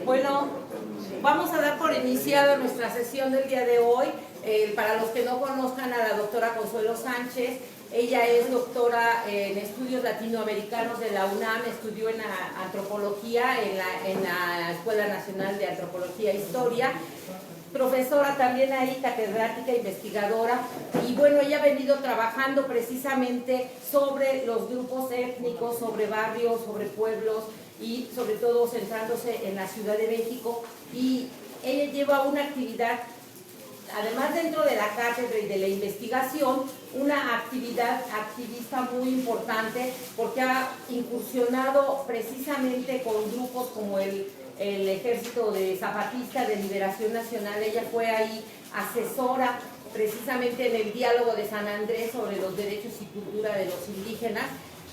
Bueno, vamos a dar por iniciado nuestra sesión del día de hoy. Para los que no conozcan a la doctora Consuelo Sánchez, ella es doctora en estudios latinoamericanos de la UNAM, estudió en antropología en la Escuela Nacional de Antropología e Historia, profesora también ahí, catedrática, investigadora, y bueno, ella ha venido trabajando precisamente sobre los grupos étnicos, sobre barrios, sobre pueblos y sobre todo centrándose en la Ciudad de México, y ella lleva una actividad, además dentro de la cátedra y de la investigación, una actividad activista muy importante porque ha incursionado precisamente con grupos como el Ejército de Zapatista de Liberación Nacional. Ella fue ahí asesora precisamente en el diálogo de San Andrés sobre los derechos y cultura de los indígenas,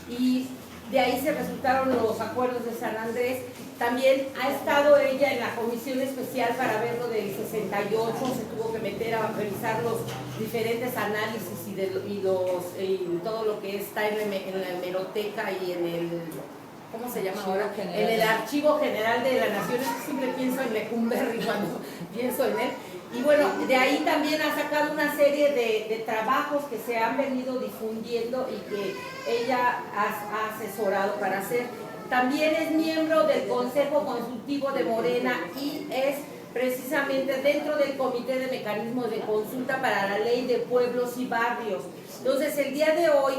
y de ahí se resultaron los acuerdos de San Andrés. También ha estado ella en la comisión especial para ver lo del 68, se tuvo que meter a revisar los diferentes análisis y todo lo que está en la hemeroteca y en el, ¿cómo se llama ahora? En el Archivo General de la Nación. Siempre pienso en Lecumberri cuando pienso en él. Y bueno, de ahí también ha sacado una serie de trabajos que se han venido difundiendo y que ella ha asesorado para hacer. También es miembro del Consejo Consultivo de Morena y es precisamente dentro del Comité de Mecanismos de Consulta para la Ley de Pueblos y Barrios. Entonces, el día de hoy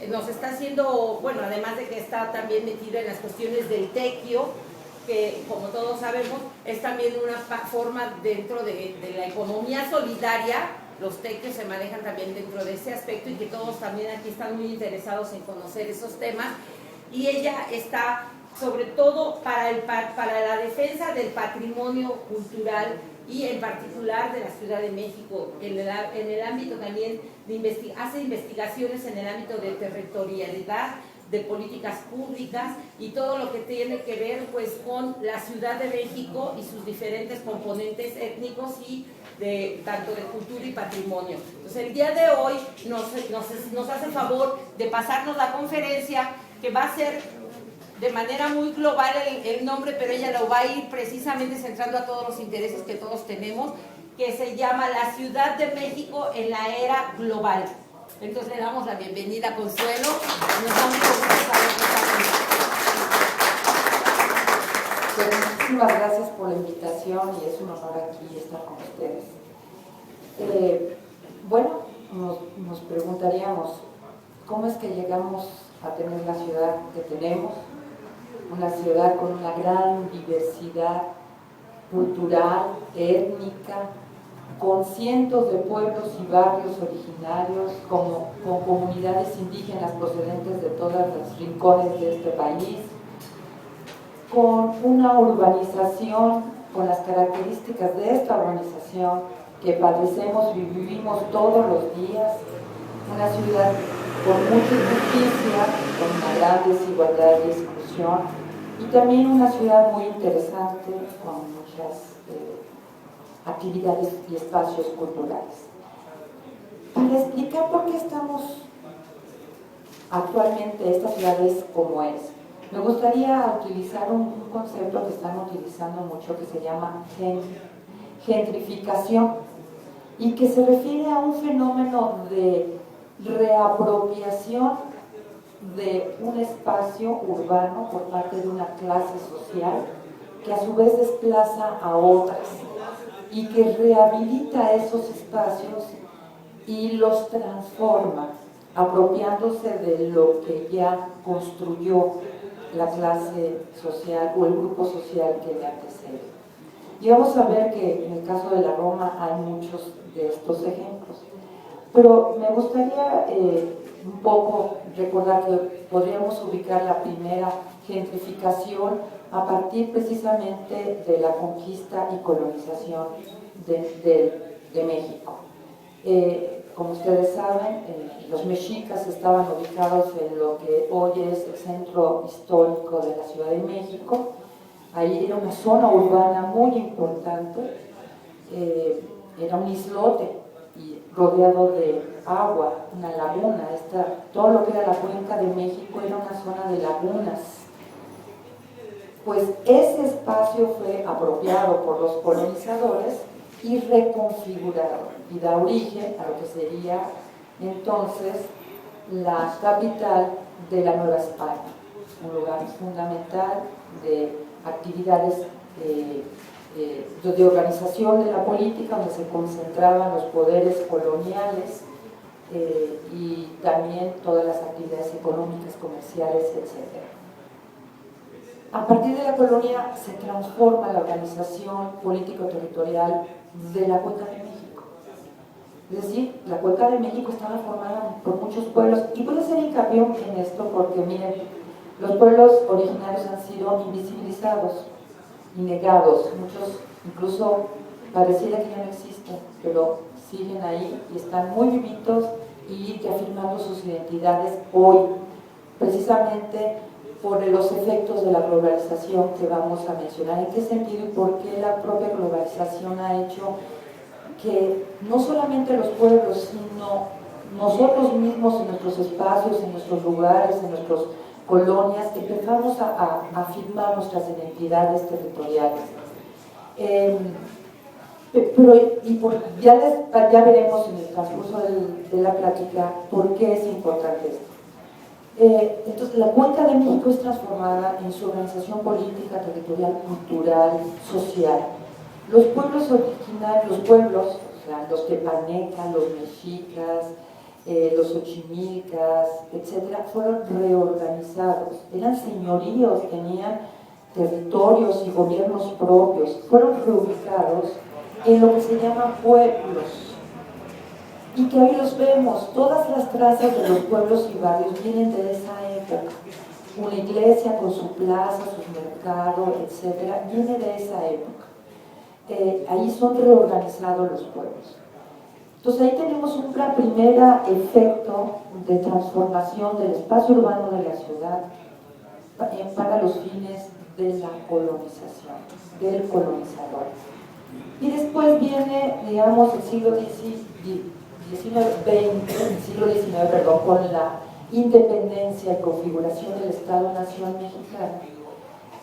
nos está haciendo, bueno, además de que está también metida en las cuestiones del tequio, que como todos sabemos es también una forma dentro de la economía solidaria. Los tequios se manejan también dentro de ese aspecto y que todos también aquí están muy interesados en conocer esos temas, y ella está sobre todo para la defensa del patrimonio cultural y en particular de la Ciudad de México, en el ámbito también hace investigaciones en el ámbito de territorialidad, de políticas públicas y todo lo que tiene que ver pues con la Ciudad de México y sus diferentes componentes étnicos y tanto de cultura y patrimonio. Entonces el día de hoy nos hace favor de pasarnos la conferencia, que va a ser de manera muy global el nombre, pero ella lo va a ir precisamente centrando a todos los intereses que todos tenemos, que se llama La Ciudad de México en la Era Global. Entonces le damos la bienvenida a Consuelo. Nos vamos Muchísimas gracias por la invitación y es un honor aquí estar con ustedes. Bueno, nos preguntaríamos, ¿cómo es que llegamos a tener la ciudad que tenemos? Una ciudad con una gran diversidad cultural, étnica, con cientos de pueblos y barrios originarios, con comunidades indígenas procedentes de todos los rincones de este país, con una urbanización, con las características de esta urbanización que padecemos y vivimos todos los días, una ciudad con mucha injusticia, con una gran desigualdad y exclusión, y también una ciudad muy interesante, con muchas actividades y espacios culturales. Para explicar por qué estamos actualmente, esta ciudad es como es, me gustaría utilizar un concepto que están utilizando mucho, que se llama gentrificación, y que se refiere a un fenómeno de reapropiación de un espacio urbano por parte de una clase social que a su vez desplaza a otras y que rehabilita esos espacios y los transforma, apropiándose de lo que ya construyó la clase social o el grupo social que le antecede. Y vamos a ver que en el caso de la Roma hay muchos de estos ejemplos. Pero me gustaría un poco recordar que podríamos ubicar la primera gentrificación a partir precisamente de la conquista y colonización de México. Como ustedes saben, los mexicas estaban ubicados en lo que hoy es el centro histórico de la Ciudad de México. Ahí era una zona urbana muy importante, era un islote y rodeado de agua, una laguna. Todo lo que era la cuenca de México era una zona de lagunas. pues ese espacio fue apropiado por los colonizadores y reconfigurado, y da origen a lo que sería entonces la capital de la Nueva España, un lugar fundamental de actividades de organización de la política, donde se concentraban los poderes coloniales y también todas las actividades económicas, comerciales, etc. A partir de la colonia se transforma la organización político-territorial de la Cuenca de México. Es decir, la Cuenca de México estaba formada por muchos pueblos, y voy a hacer hincapié en esto porque miren, los pueblos originarios han sido invisibilizados y negados, muchos incluso pareciera que ya no existen, pero siguen ahí y están muy vivitos y reafirmando sus identidades hoy, precisamente por los efectos de la globalización que vamos a mencionar. ¿En qué sentido y por qué la propia globalización ha hecho que no solamente los pueblos, sino nosotros mismos en nuestros espacios, en nuestros lugares, en nuestras colonias, empezamos a afirmar nuestras identidades territoriales? Ya veremos en el transcurso de la plática por qué es importante esto. Entonces, la Cuenca de México es transformada en su organización política, territorial, cultural, social. Los pueblos originarios, o sea, los tepanecas, los mexicas, los ochimilcas, etcétera, fueron reorganizados. Eran señoríos, tenían territorios y gobiernos propios. Fueron reubicados en lo que se llaman pueblos. Y que hoy los vemos, todas las trazas de los pueblos y barrios vienen de esa época. Una iglesia con su plaza, sus mercados, etcétera, viene de esa época. Ahí son reorganizados los pueblos. Entonces ahí tenemos un primer efecto de transformación del espacio urbano de la ciudad para los fines de la colonización, del colonizador. Y después viene, digamos, el siglo XIX, con la independencia y configuración del Estado-Nación mexicano,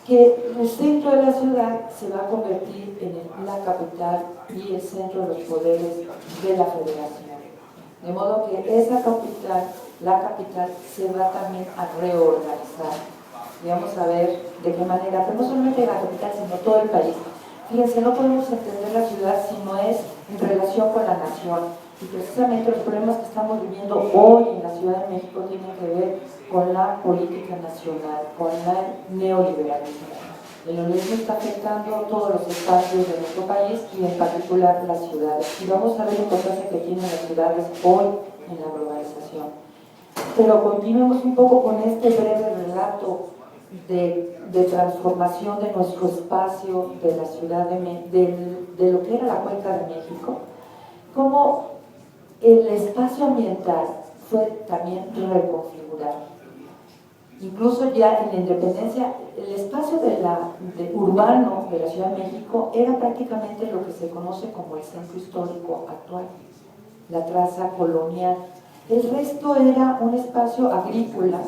que el centro de la ciudad se va a convertir en la capital y el centro de los poderes de la federación. De modo que esa capital, la capital, se va también a reorganizar. Y vamos a ver de qué manera, pero no solamente la capital, sino todo el país. Fíjense, no podemos entender la ciudad si no es en relación con la nación. Y precisamente los problemas que estamos viviendo hoy en la Ciudad de México tienen que ver con la política nacional, con el neoliberalismo. El neoliberalismo está afectando todos los espacios de nuestro país y en particular las ciudades. Y vamos a ver la importancia que tienen las ciudades hoy en la globalización. Pero continuemos un poco con este breve relato de transformación de nuestro espacio, de la ciudad de lo que era la Cuenca de México, como el espacio ambiental fue también reconfigurado. Incluso ya en la independencia, el espacio urbano de la Ciudad de México era prácticamente lo que se conoce como el centro histórico actual, la traza colonial. El resto era un espacio agrícola,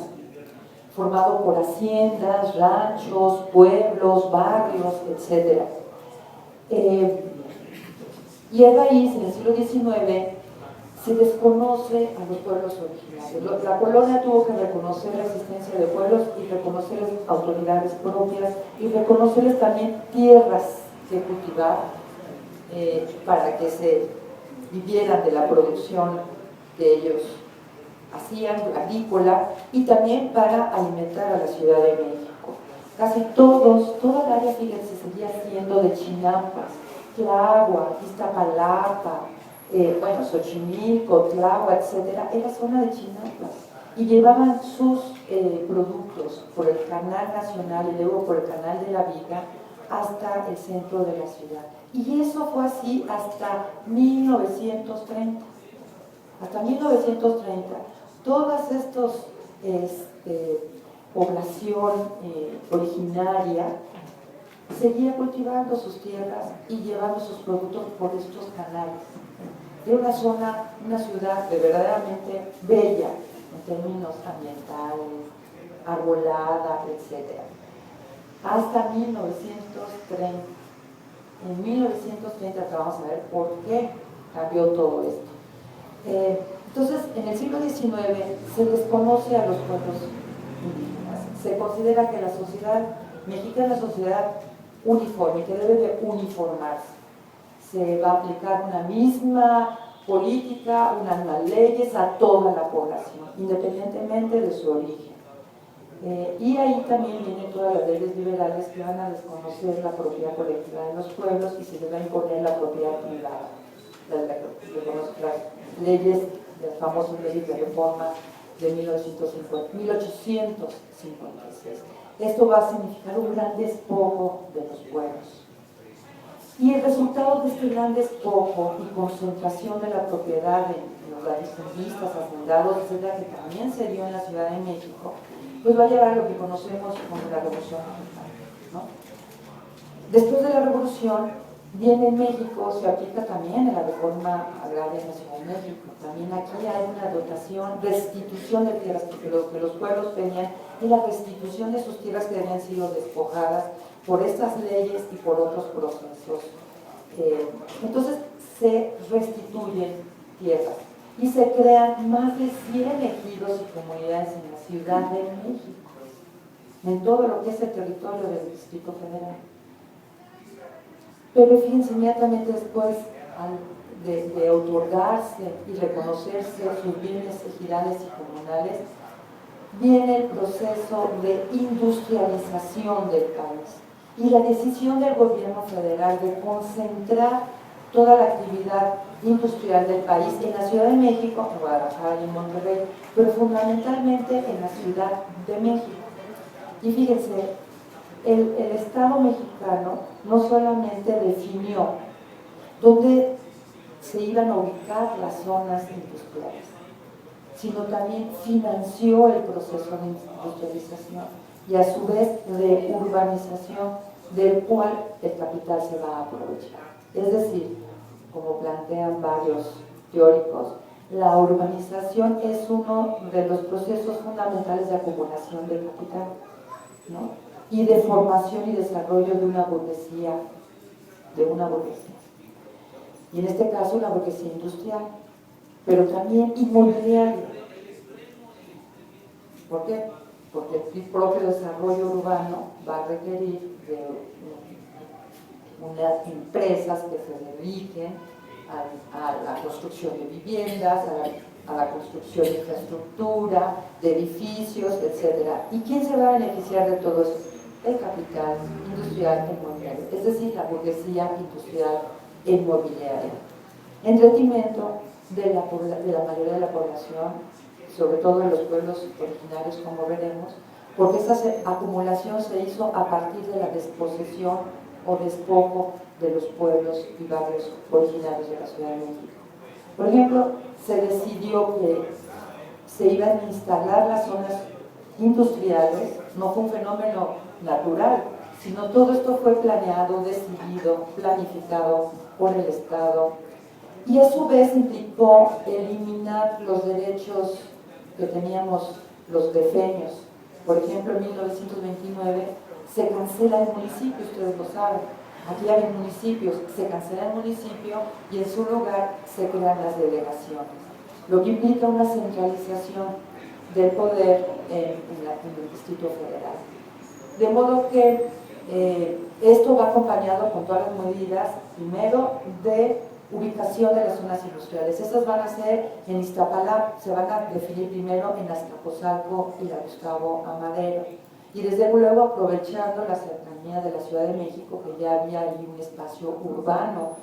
formado por haciendas, ranchos, pueblos, barrios, etc. Y a raíz, en el siglo XIX, se desconoce a los pueblos originarios. La colonia tuvo que reconocer la existencia de pueblos y reconocerles autoridades propias y reconocerles también tierras que cultivar para que se vivieran de la producción que ellos hacían, agrícola, y también para alimentar a la Ciudad de México. Casi toda el área, fíjense, seguía siendo de Chinampas, Tláhuac, Iztapalapa, Xochimilco, Tláhuac, etcétera, era zona de Chinampas y llevaban sus productos por el canal nacional y luego por el canal de la Viga hasta el centro de la ciudad. Y eso fue así hasta 1930. Hasta 1930, todas estas población originaria seguía cultivando sus tierras y llevando sus productos por estos canales. Era una ciudad verdaderamente bella en términos ambientales, arbolada, etc. hasta 1930. En 1930 vamos a ver por qué cambió todo esto. Entonces, en el siglo XIX se desconoce a los pueblos indígenas. Se considera que la sociedad mexicana es una sociedad uniforme, que debe de uniformarse. Se va a aplicar una misma política, unas leyes a toda la población, independientemente de su origen. Y ahí también vienen todas las leyes liberales que van a desconocer la propiedad colectiva de los pueblos y se les va a imponer la propiedad privada. Las leyes, las famosas leyes de reforma de 1856. Esto va a significar un gran despojo de los pueblos. Y el resultado de este gran despojo y concentración de la propiedad de los latifundistas, hacendados, etcétera, que también se dio en la Ciudad de México, pues va a llevar a lo que conocemos como la Revolución Mexicana, ¿no? Después de la Revolución, viene en México, se aplica también en la reforma agraria en la Ciudad de México. También aquí hay una dotación, restitución de tierras, porque lo que los pueblos pedían es la restitución de sus tierras que habían sido despojadas por estas leyes y por otros procesos. Entonces se restituyen tierras y se crean más de 100 ejidos y comunidades en la Ciudad de México, en todo lo que es el territorio del Distrito Federal. Pero fíjense, inmediatamente después de otorgarse y reconocerse sus bienes ejidales y comunales, viene el proceso de industrialización del país y la decisión del gobierno federal de concentrar toda la actividad industrial del país en la Ciudad de México, en Guadalajara y en Monterrey, pero fundamentalmente en la Ciudad de México. Y fíjense, el Estado mexicano no solamente definió dónde se iban a ubicar las zonas industriales, sino también financió el proceso de industrialización y a su vez de urbanización, del cual el capital se va a aprovechar. Es decir, como plantean varios teóricos, la urbanización es uno de los procesos fundamentales de acumulación del capital, ¿no? Y de formación y desarrollo de una burguesía, Y en este caso una burguesía industrial, pero también inmobiliaria. ¿Por qué? Porque el propio desarrollo urbano va a requerir de unas empresas que se dediquen a la construcción de viviendas, a la construcción de infraestructura, de edificios, etc. ¿Y quién se va a beneficiar de todo eso? El capital industrial inmobiliario, es decir, la burguesía industrial inmobiliaria, en detrimento de la mayoría de la población, sobre todo en los pueblos originarios, como veremos, porque esta acumulación se hizo a partir de la desposesión o despojo de los pueblos y barrios originarios de la Ciudad de México. Por ejemplo, se decidió que se iban a instalar las zonas industriales, no fue un fenómeno natural, sino todo esto fue planeado, decidido, planificado por el Estado, y a su vez implicó eliminar los derechos que teníamos los defenios. Por ejemplo, en 1929 se cancela el municipio, ustedes lo saben. Aquí hay municipios, se cancela el municipio y en su lugar se crean las delegaciones, lo que implica una centralización del poder en el Distrito Federal. De modo que esto va acompañado con todas las medidas, primero, de ubicación de las zonas industriales. Estas van a ser en Iztapalapa, se van a definir primero en Azcapotzalco y la Gustavo Amadero. Y desde luego aprovechando la cercanía de la Ciudad de México, que ya había ahí un espacio urbano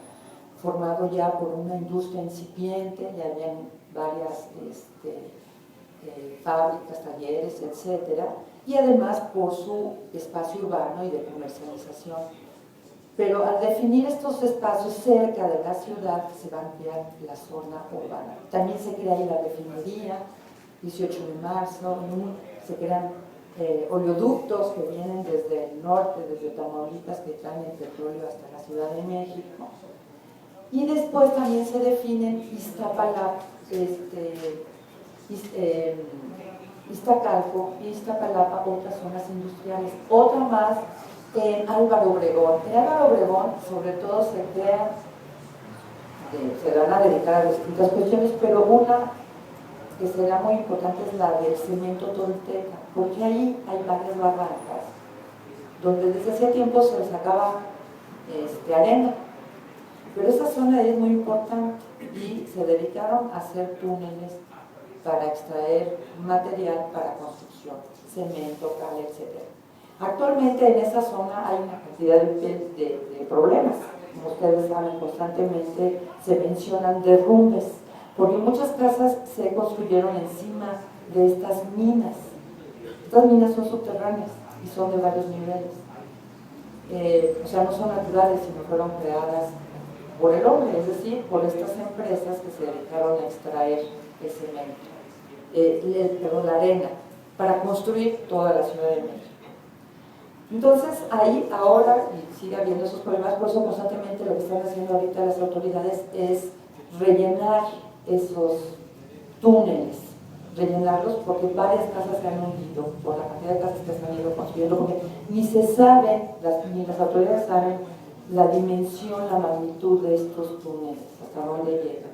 formado ya por una industria incipiente, ya habían varias fábricas, talleres, etc. Y además por su espacio urbano y de comercialización. Pero al definir estos espacios cerca de la ciudad, se va a ampliar la zona urbana. También se crea ahí la refinería, 18 de marzo, se crean oleoductos que vienen desde el norte, desde Tamaulipas, que traen el petróleo hasta la Ciudad de México. Y después también se definen Iztapalapa, Iztacalco y Iztapalapa, otras zonas industriales. Otra más en Álvaro Obregón. En Álvaro Obregón, sobre todo, se van a dedicar a distintas cuestiones, pero una que será muy importante es la del cemento tolteca, porque ahí hay varias barrancas donde desde hace tiempo se sacaba arena, pero esa zona es muy importante y se dedicaron a hacer túneles para extraer material para construcción, cemento, cal, etc. Actualmente en esa zona hay una cantidad de problemas. Como ustedes saben, constantemente se mencionan derrumbes, porque muchas casas se construyeron encima de estas minas. Estas minas son subterráneas y son de varios niveles. O sea, no son naturales, sino fueron creadas por el hombre, es decir, por estas empresas que se dedicaron a extraer el cemento, la arena, para construir toda la Ciudad de México. Entonces, ahí ahora, y sigue habiendo esos problemas, por eso constantemente lo que están haciendo ahorita las autoridades es rellenar esos túneles, rellenarlos, porque varias casas se han hundido por la cantidad de casas que se han ido construyendo, porque ni se sabe, ni las autoridades saben la dimensión, la magnitud de estos túneles, hasta dónde llegan.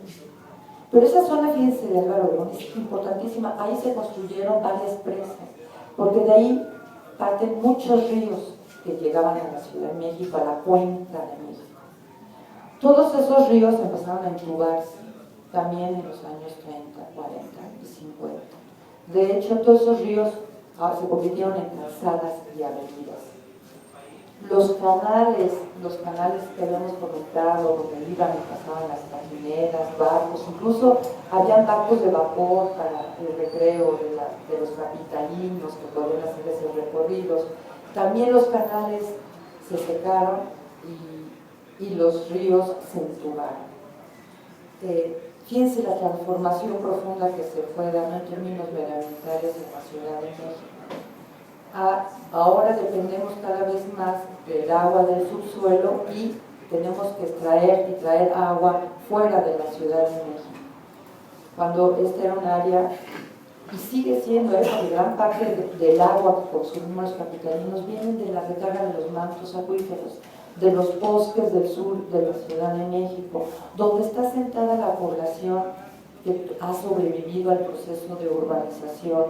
Pero esa zona, fíjense, de Álvaro Obregón es importantísima. Ahí se construyeron varias presas, porque de ahí parten muchos ríos que llegaban a la Ciudad de México, a la cuenca de México. Todos esos ríos empezaron a entubarse también en los años 30, 40 y 50. De hecho, todos esos ríos se convirtieron en calzadas y avenidas. Los canales que habíamos comentado, donde iban y pasaban las marineras, barcos, incluso habían barcos de vapor para el recreo de los capitalinos que podían hacer esos recorridos. También los canales se secaron y los ríos se entubaron. Fíjense la transformación profunda que se fue dando en términos medioambientales en la Ciudad de México. Ahora dependemos cada vez más del agua del subsuelo y tenemos que extraer y traer agua fuera de la Ciudad de México. Cuando esta era un área, y sigue siendo eso, que gran parte del agua que consumimos los capitalinos vienen de la recarga de los mantos acuíferos, de los bosques del sur de la Ciudad de México, donde está sentada la población que ha sobrevivido al proceso de urbanización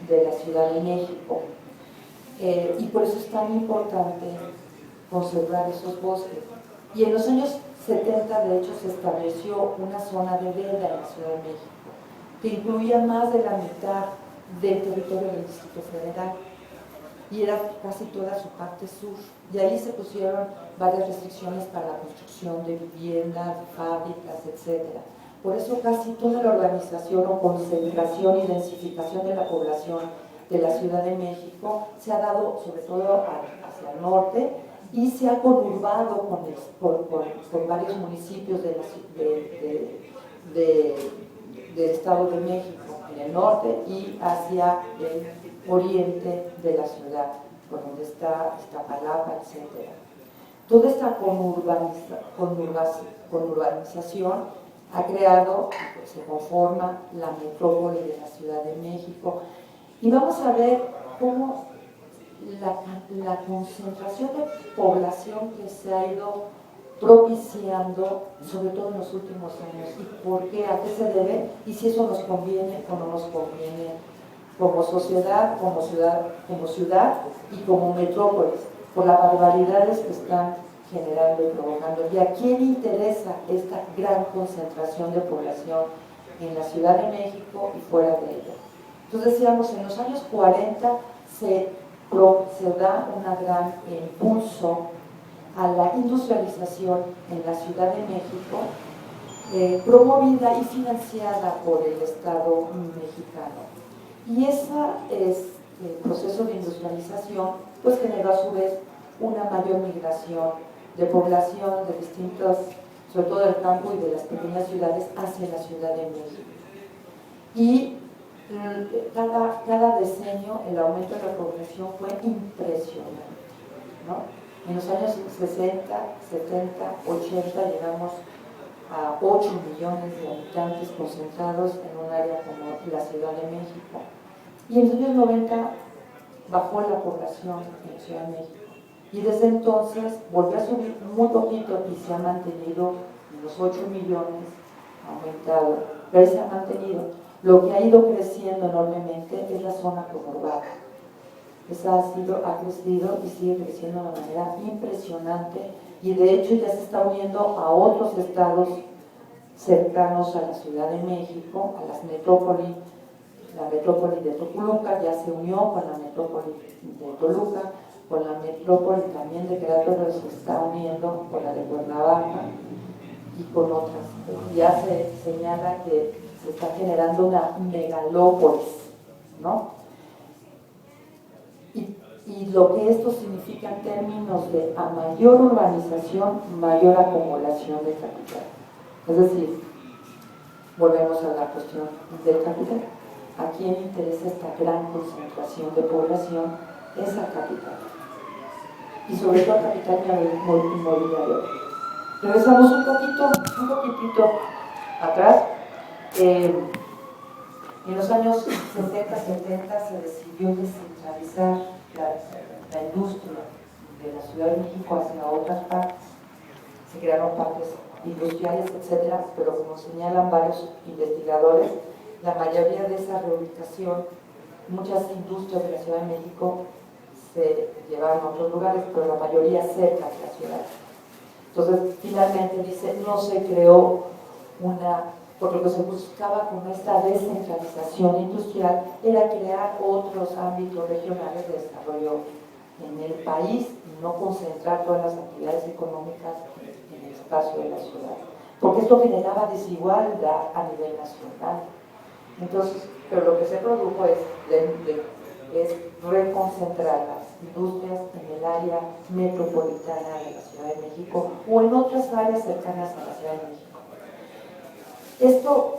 de la Ciudad de México. Y por eso es tan importante conservar esos bosques. Y en los años 70, de hecho, se estableció una zona de veda en la Ciudad de México, que incluía más de la mitad del territorio del Distrito Federal, y era casi toda su parte sur. Y ahí se pusieron varias restricciones para la construcción de viviendas, fábricas, etc. Por eso casi toda la urbanización o concentración y densificación de la población de la Ciudad de México se ha dado sobre todo hacia el norte y se ha conurbado con varios municipios del Estado de México en el norte y hacia el oriente de la ciudad, por donde está Iztapalapa, etc. Toda esta conurbanización ha creado, se conforma la metrópoli de la Ciudad de México. Y vamos a ver cómo la concentración de población que se ha ido propiciando, sobre todo en los últimos años, y por qué, a qué se debe, y si eso nos conviene o no nos conviene como sociedad, como ciudad y como metrópolis, por las barbaridades que están generando y provocando. ¿Y a quién interesa esta gran concentración de población en la Ciudad de México y fuera de ella? Entonces decíamos, en los años 40 se da un gran impulso a la industrialización en la Ciudad de México, promovida y financiada por el Estado mexicano. Y ese proceso de industrialización pues generó a su vez una mayor migración de población de distintos, sobre todo del campo y de las pequeñas ciudades, hacia la Ciudad de México. Y cada decenio el aumento de la población fue impresionante, ¿no? En los años 60, 70, 80 llegamos a 8 millones de habitantes concentrados en un área como la Ciudad de México. Y en los años 90 bajó la población en Ciudad de México. Y desde entonces volvió a subir muy poquito y se ha mantenido en los 8 millones, ha aumentado, pero se ha mantenido. Lo que ha ido creciendo enormemente es la zona conurbada. Esa ha crecido y sigue creciendo de manera impresionante, y de hecho ya se está uniendo a otros estados cercanos a la Ciudad de México, a las metrópolis. La metrópoli de Toluca ya se unió con la metrópoli de Toluca, con la metrópoli también de Querétaro se está uniendo con la de Cuernavaca y con otras. Ya se señala que se está generando una megalópolis, ¿no? Y lo que esto significa en términos de a mayor urbanización, mayor acumulación de capital. Es decir, volvemos a la cuestión del capital. ¿A quién interesa esta gran concentración de población? Esa capital. Y sobre todo capital inmobiliario. Regresamos un poquitito atrás. En los años 60, 70 se decidió descentralizar la industria de la Ciudad de México hacia otras partes. Se crearon parques industriales, etcétera, pero como señalan varios investigadores, la mayoría de esa reubicación, muchas industrias de la Ciudad de México se llevaron a otros lugares, pero la mayoría cerca de la ciudad. Entonces, finalmente dice, no se creó porque lo que se buscaba con esta descentralización industrial era crear otros ámbitos regionales de desarrollo en el país y no concentrar todas las actividades económicas en el espacio de la ciudad, porque esto generaba desigualdad a nivel nacional. Entonces, pero lo que se produjo es reconcentrar las industrias en el área metropolitana de la Ciudad de México o en otras áreas cercanas a la Ciudad de México. Esto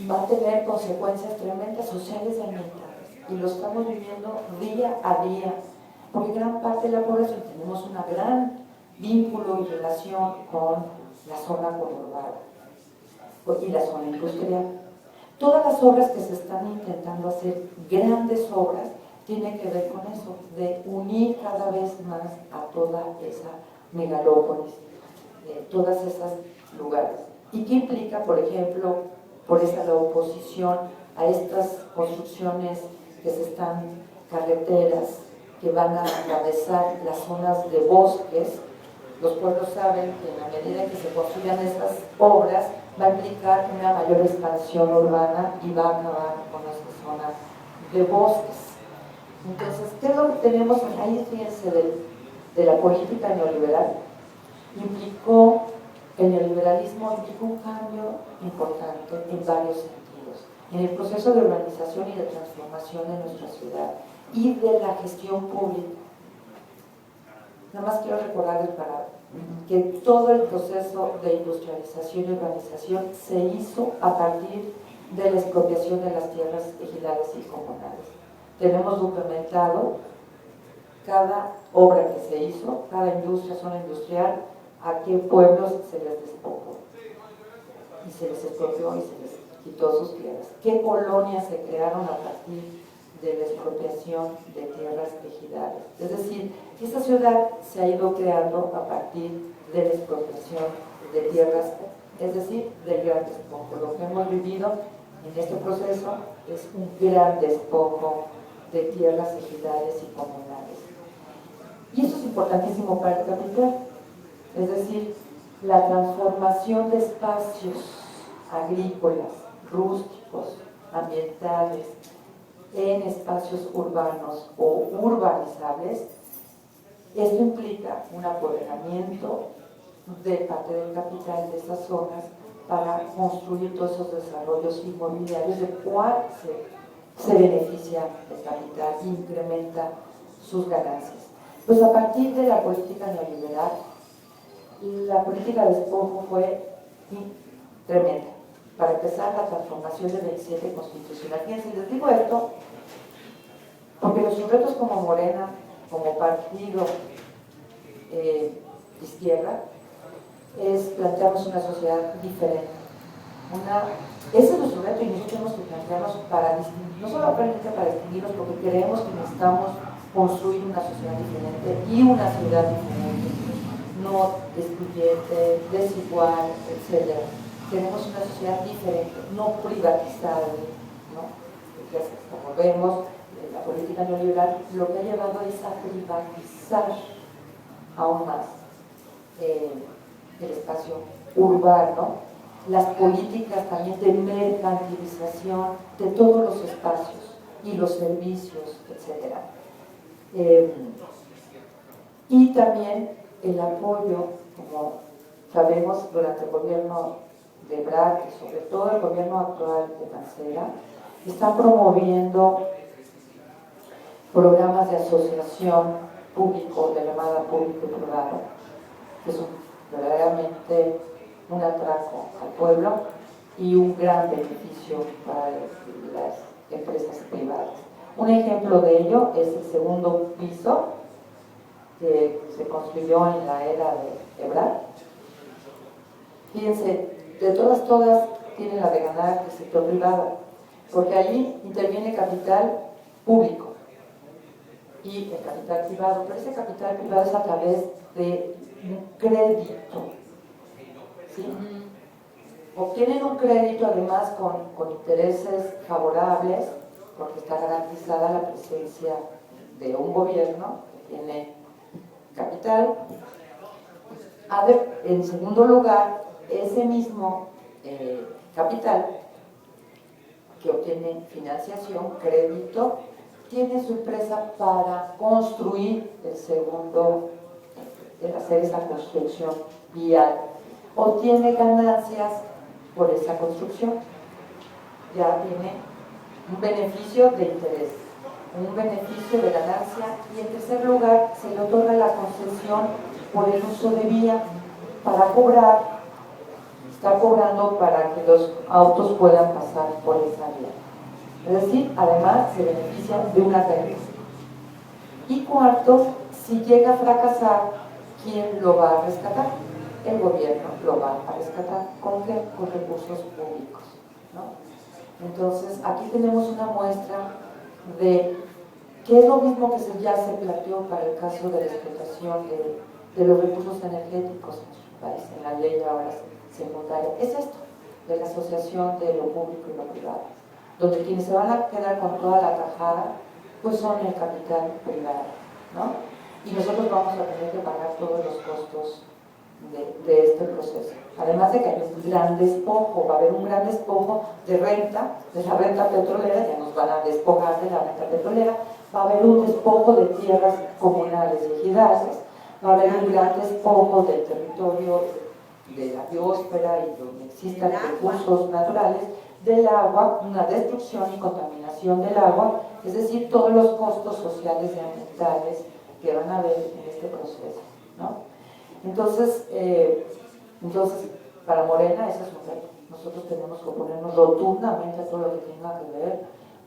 va a tener consecuencias tremendas sociales y ambientales, y lo estamos viviendo día a día, porque gran parte de la población tenemos un gran vínculo y relación con la zona conurbada y la zona industrial. Todas las obras que se están intentando hacer, grandes obras, tienen que ver con eso, de unir cada vez más a toda esa megalópolis, todas esas lugares. ¿Y qué implica, por ejemplo, por esa la oposición a estas construcciones que se están, carreteras, que van a atravesar las zonas de bosques? Los pueblos saben que en la medida que se construyan estas obras, va a implicar una mayor expansión urbana y va a acabar con esta zona de bosques. Entonces, ¿qué es lo que tenemos ahí? Fíjense, de la política neoliberal? El neoliberalismo implicó un cambio importante en varios sentidos, en el proceso de urbanización y de transformación de nuestra ciudad y de la gestión pública. Nada más quiero recordarles que todo el proceso de industrialización y urbanización se hizo a partir de la expropiación de las tierras ejidales y comunales. Tenemos documentado cada obra que se hizo, cada industria, zona industrial, a qué pueblos se les despojó y se les expropió y se les quitó sus tierras. ¿Qué colonias se crearon a partir de la expropiación de tierras ejidales? Es decir, esta ciudad se ha ido creando a partir de la expropiación de tierras, es decir, del gran despojo. Lo que hemos vivido en este proceso es un gran despojo de tierras ejidales y comunales. Y eso es importantísimo para el capital, es decir, la transformación de espacios agrícolas, rústicos, ambientales, en espacios urbanos o urbanizables. Esto implica un apoderamiento de parte del capital de esas zonas para construir todos esos desarrollos inmobiliarios, de cual se beneficia el capital e incrementa sus ganancias. Pues a partir de la política neoliberal, la política de despojo fue tremenda. Para empezar, la transformación del 27 constitucional. Fíjense, les digo esto porque los sujetos como Morena, como partido izquierda, planteamos una sociedad diferente. Ese es nuestro reto y nosotros tenemos que plantearnos para distinguir, no solamente para distinguirnos, porque creemos que necesitamos construir una sociedad diferente y una ciudad diferente, no excluyente, desigual, etc. Tenemos una sociedad diferente, no privatizable, ¿no? Porque como vemos, la política neoliberal lo que ha llevado es a privatizar aún más el espacio urbano, las políticas también de mercantilización de todos los espacios y los servicios, etc. Y también el apoyo, como sabemos, durante el gobierno de Ebrard y sobre todo el gobierno actual de Mancera, están promoviendo programas de asociación público, de llamada público-privado, que son verdaderamente un atraco al pueblo y un gran beneficio para las empresas privadas. Un ejemplo de ello es el segundo piso que se construyó en la era de Ebrard. Fíjense, de todas tienen la de ganar el sector privado, porque allí interviene capital público y el capital privado, pero ese capital privado es a través de un crédito, ¿sí? Obtienen un crédito además con intereses favorables, porque está garantizada la presencia de un gobierno que tiene capital. En segundo lugar, ese mismo capital que obtiene financiación, crédito, tiene su empresa para construir hacer esa construcción vial. Obtiene ganancias por esa construcción. Ya tiene un beneficio de interés, un beneficio de ganancia, y en tercer lugar se le otorga la concesión por el uso de vía para cobrar. Está cobrando para que los autos puedan pasar por esa vía. Es decir, además se beneficia de una renta. Y cuarto, si llega a fracasar, ¿quién lo va a rescatar? El gobierno lo va a rescatar. ¿Con qué? Con recursos públicos, ¿no? Entonces, aquí tenemos una muestra de que es lo mismo que ya se planteó para el caso de la explotación de los recursos energéticos en nuestro país, en la ley ahora secundaria. Es esto, de la asociación de lo público y lo privado, donde quienes se van a quedar con toda la tajada, pues son el capital privado, ¿no? Y nosotros vamos a tener que pagar todos los costos de este proceso. Además de que hay un gran despojo, va a haber un gran despojo de renta, de la renta petrolera, ya nos van a despojar de la renta petrolera, va a haber un despojo de tierras comunales y ejidales, va a haber un gran despojo del territorio de la biosfera y donde existan recursos naturales, del agua, una destrucción y contaminación del agua, es decir, todos los costos sociales y ambientales que van a haber en este proceso, ¿no? Entonces, para Morena ese es un reto. Nosotros tenemos que oponernos rotundamente a todo lo que tenga que ver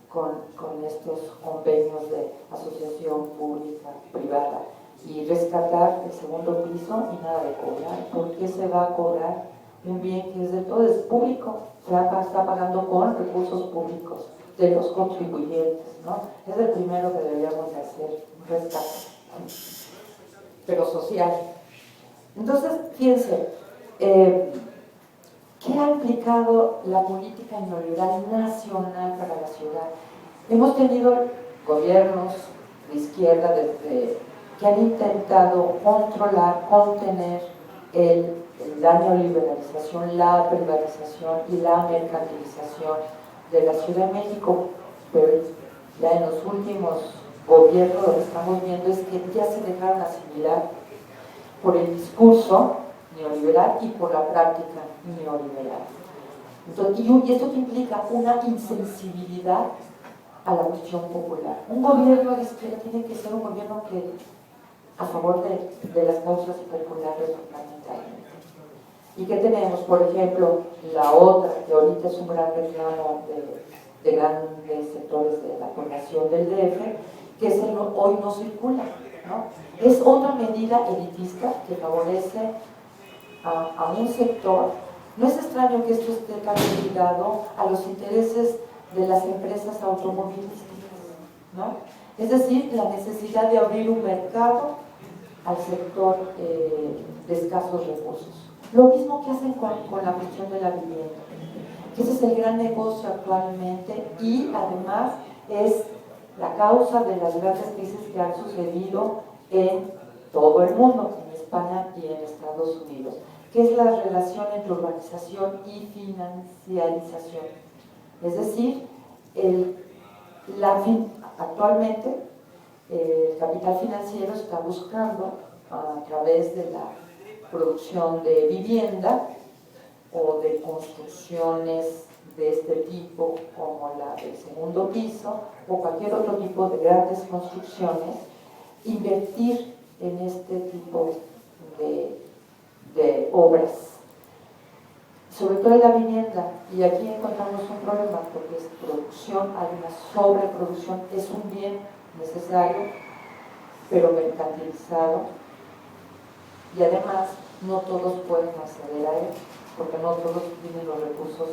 con estos convenios de asociación pública-privada y rescatar el segundo piso y nada de cobrar. ¿Por qué se va a cobrar un bien que es de todo? Es público, se está pagando con recursos públicos de los contribuyentes, ¿no? Es el primero que deberíamos de hacer, un rescate, pero social. Entonces, fíjense, ¿qué ha implicado la política neoliberal nacional para la ciudad? Hemos tenido gobiernos de izquierda que han intentado controlar, contener la neoliberalización, la privatización y la mercantilización de la Ciudad de México, pero ya en los últimos gobiernos lo que estamos viendo es que ya se dejaron asimilar por el discurso neoliberal y por la práctica neoliberal. Entonces, y esto que implica una insensibilidad a la cuestión popular. Un gobierno de izquierda tiene que ser un gobierno que a favor de las causas populares fundamentalmente. ¿Y qué tenemos? Por ejemplo, la otra, que ahorita es un gran reclamo de grandes sectores de la población del DF, que es el hoy no circula, ¿no? Es otra medida elitista que favorece a un sector No es extraño que esto esté tan ligado a los intereses de las empresas automovilísticas, ¿no? Es decir, la necesidad de abrir un mercado al sector de escasos recursos. Lo mismo que hacen con la cuestión de la vivienda, que ese es el gran negocio actualmente y además es la causa de las grandes crisis que han sucedido en todo el mundo, en España y en Estados Unidos, que es la relación entre urbanización y financiarización. Es decir, actualmente el capital financiero está buscando a través de la producción de vivienda o de construcciones de este tipo como la del segundo piso o cualquier otro tipo de grandes construcciones, invertir en este tipo de obras, sobre todo en la vivienda. Y aquí encontramos un problema porque es producción, hay una sobreproducción, es un bien necesario pero mercantilizado y además no todos pueden acceder a él porque no todos tienen los recursos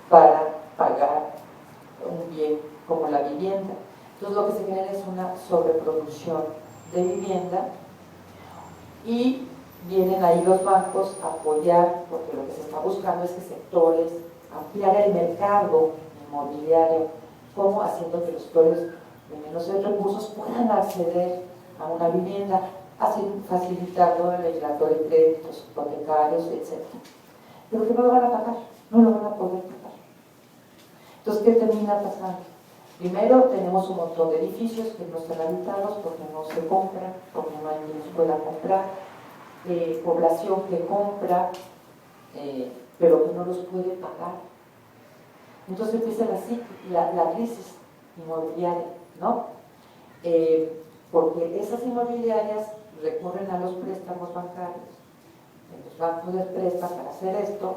para pagar un bien como la vivienda. Entonces lo que se genera es una sobreproducción de vivienda y vienen ahí los bancos a apoyar, porque lo que se está buscando es que sectores, ampliar el mercado inmobiliario, como haciendo que los sectores de menos recursos puedan acceder a una vivienda, así facilitando el aislamiento de créditos hipotecarios, etc. Pero que no lo van a pagar, no lo van a poder pagar. Entonces, ¿qué termina pasando? Primero, tenemos un montón de edificios que no están habitados porque no se compran, porque no hay quien los pueda comprar, población que compra, pero que no los puede pagar. Entonces empieza la crisis inmobiliaria, ¿no? Porque esas inmobiliarias recurren a los préstamos bancarios, los bancos les prestan para hacer esto.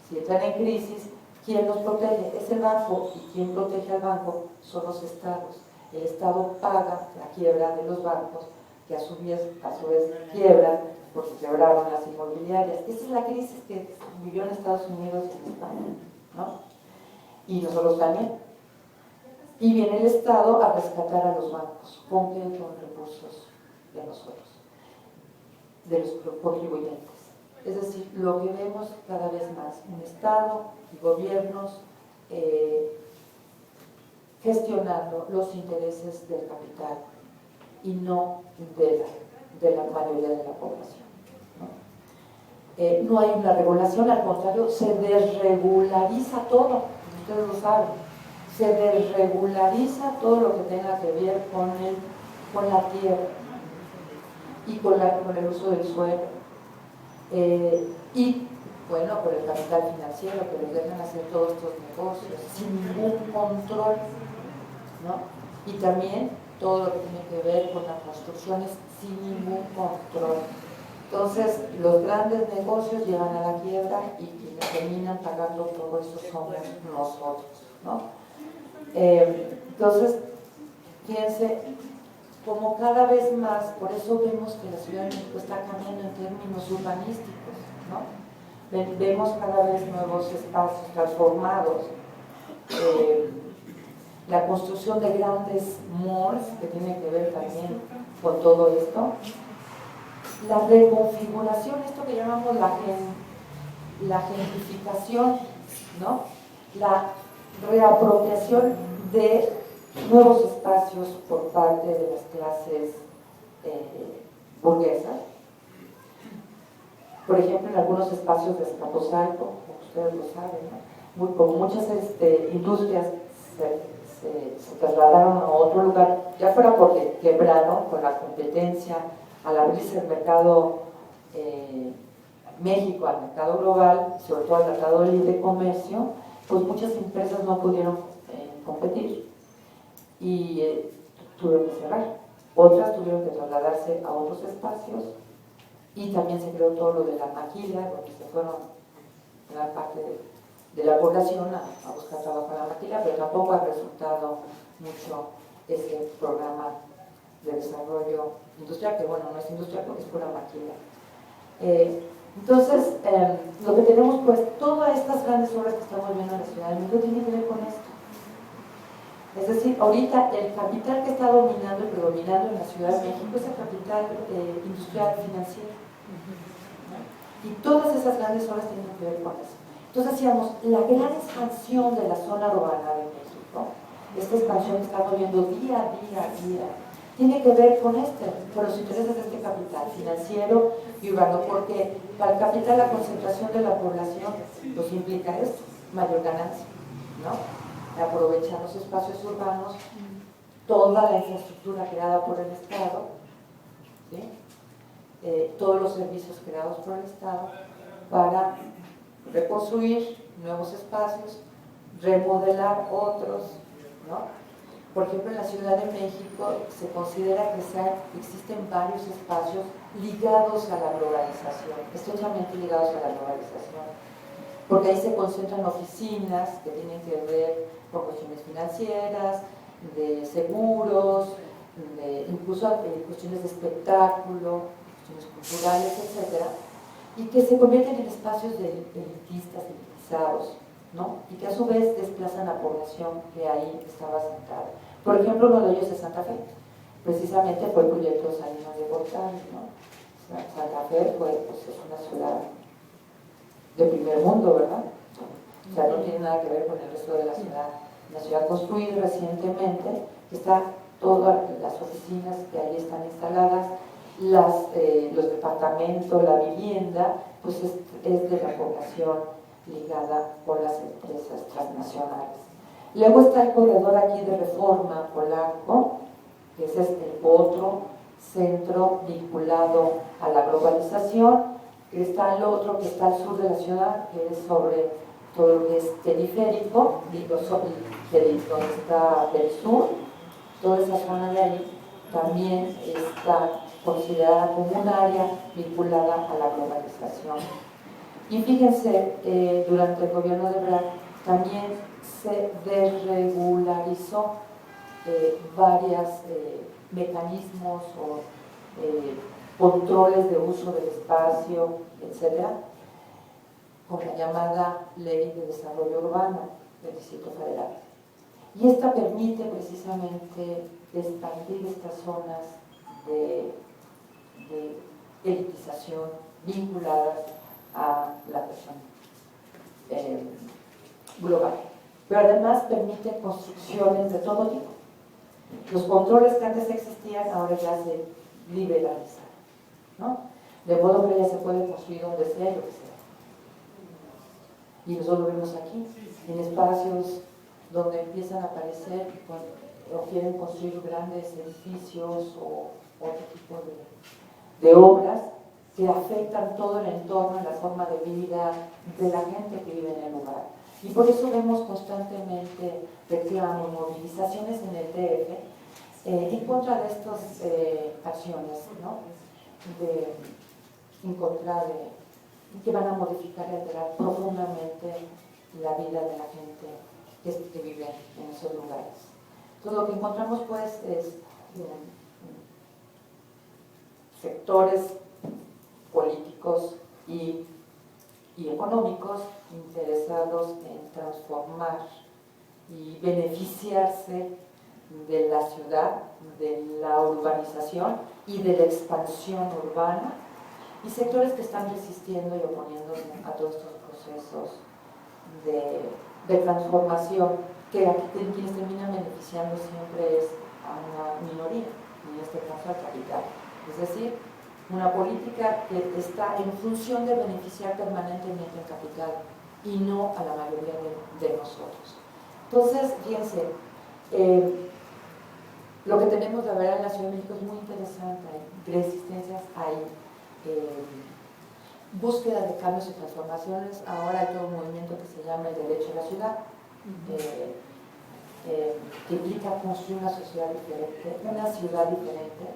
Si entran en crisis, ¿quién los protege? Es el banco, y quien protege al banco son los estados. El estado paga la quiebra de los bancos, que a su vez quiebran porque quebraron las inmobiliarias. Esa es la crisis que vivió en Estados Unidos y en España, ¿no? Y nosotros también. Y viene el Estado a rescatar a los bancos. ¿Con qué? Con recursos de nosotros, de los contribuyentes. Es decir, lo que vemos cada vez más, un Estado y gobiernos gestionando los intereses del capital y no de la mayoría de la población. No hay una regulación, al contrario, se desregulariza todo, ustedes lo saben, se desregulariza todo lo que tenga que ver con la tierra y con el uso del suelo. Y bueno, por el capital financiero que les dejan hacer todos estos negocios sin ningún control, ¿no? Y también todo lo que tiene que ver con las construcciones sin ningún control. Entonces, los grandes negocios llegan a la quiebra y terminan pagando todo eso somos nosotros, ¿no? Entonces, fíjense, como cada vez más, por eso vemos que la Ciudad de México está cambiando en términos urbanísticos, ¿no? Vemos cada vez nuevos espacios transformados, la construcción de grandes malls, que tiene que ver también con todo esto, la reconfiguración, esto que llamamos la gentrificación, ¿no? La reapropiación de nuevos espacios por parte de las clases burguesas. Por ejemplo, en algunos espacios de Azcapotzalco, como ustedes lo saben, ¿no? Como muchas industrias se trasladaron a otro lugar, ya fuera porque quebraron con la competencia al abrirse el mercado México al mercado global, sobre todo al tratado de libre comercio, pues muchas empresas no pudieron competir y tuvieron que cerrar. Otras tuvieron que trasladarse a otros espacios y también se creó todo lo de la maquila, donde se fueron gran parte de la población a buscar trabajo en la maquila, pero tampoco ha resultado mucho ese programa de desarrollo industrial, que bueno, no es industrial porque es pura maquila. Entonces, lo que tenemos, pues, todas estas grandes obras que estamos viendo en la Ciudad de México tienen que ver con esto. Es decir, ahorita el capital que está dominando y predominando en la Ciudad de México es el capital industrial financiero. Y todas esas grandes obras tienen que ver con eso. Entonces decíamos, la gran expansión de la zona urbana de México, esta expansión que estamos viendo día a día, tiene que ver con con los intereses de este capital financiero y urbano, porque para el capital la concentración de la población pues implica esto, mayor ganancia, ¿no? Aprovechar los espacios urbanos, toda la infraestructura creada por el Estado, ¿sí? Todos los servicios creados por el Estado para reconstruir nuevos espacios, remodelar otros, ¿no? Por ejemplo, en la Ciudad de México se considera que existen varios espacios ligados a la globalización, estrechamente ligados a la globalización, porque ahí se concentran oficinas que tienen que ver con cuestiones financieras, de seguros, incluso cuestiones de espectáculo, cuestiones culturales, etc. Y que se convierten en espacios elitistas, elitizados, ¿no? Y que a su vez desplazan a población que ahí estaba asentada. Por ejemplo, uno de ellos es Santa Fe. Precisamente fue el proyecto de Salinas de Gortari, ¿no? Santa Fe pues, es una ciudad de primer mundo, ¿verdad? O sea, no tiene nada que ver con el resto de la ciudad. Una ciudad construida recientemente, que está todas las oficinas que ahí están instaladas, los departamentos, la vivienda, pues es de la población ligada por las empresas transnacionales. Luego está el corredor aquí de Reforma Polanco, que es el otro centro vinculado a la globalización. Está el otro que está al sur de la ciudad, que es sobre todo lo que es periférico, donde está del sur, toda esa zona de ahí también está considerada como un área vinculada a la globalización. Y fíjense, durante el gobierno de Bragg también se desregularizó varios mecanismos o controles de uso del espacio, etc., con la llamada Ley de Desarrollo Urbano del Distrito Federal. Y esta permite precisamente expandir estas zonas de elitización vinculadas a la persona global. Pero además permite construcciones de todo tipo. Los controles que antes existían ahora ya se liberalizan, ¿no? De modo que ya se puede construir donde sea y lo que sea. Y nosotros lo vemos aquí, en espacios donde empiezan a aparecer o quieren construir grandes edificios o otro tipo de obras que afectan todo el entorno, la forma de vida de la gente que vive en el lugar. Y por eso vemos constantemente reclamos, movilizaciones en el DF en contra de estas acciones, ¿no? En contra que van a modificar y alterar profundamente la vida de la gente que vive en esos lugares. Entonces lo que encontramos pues es sectores políticos y económicos interesados en transformar y beneficiarse de la ciudad, de la urbanización y de la expansión urbana, y sectores que están resistiendo y oponiéndose a todos estos procesos de transformación, que quienes terminan beneficiando siempre es a una minoría, en este caso al capital. Es decir, una política que está en función de beneficiar permanentemente al capital y no a la mayoría de nosotros. Entonces, fíjense, lo que tenemos de verdad en la Ciudad de México es muy interesante. Hay resistencias, hay búsqueda de cambios y transformaciones. Ahora hay todo un movimiento que se llama el derecho a la ciudad, que implica construir una sociedad diferente, una ciudad diferente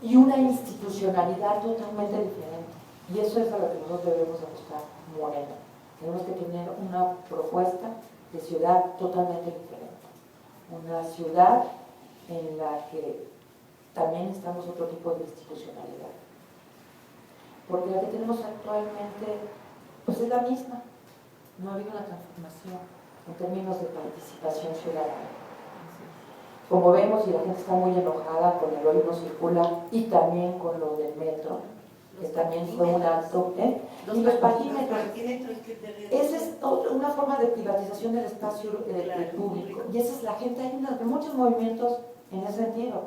y una institucionalidad totalmente diferente. Y eso es a lo que nosotros debemos buscar, Morena. Tenemos que tener una propuesta de ciudad totalmente diferente. Una ciudad en la que también estamos otro tipo de institucionalidad. porque la que tenemos actualmente pues es la misma, no ha habido una transformación en términos de participación ciudadana. Como vemos, y la gente está muy enojada con el hoy no circula y también con lo del metro, que también fue un acto, y los parquímetros. Esa es una forma de privatización del espacio público, y esa es la gente, hay muchos movimientos en ese sentido,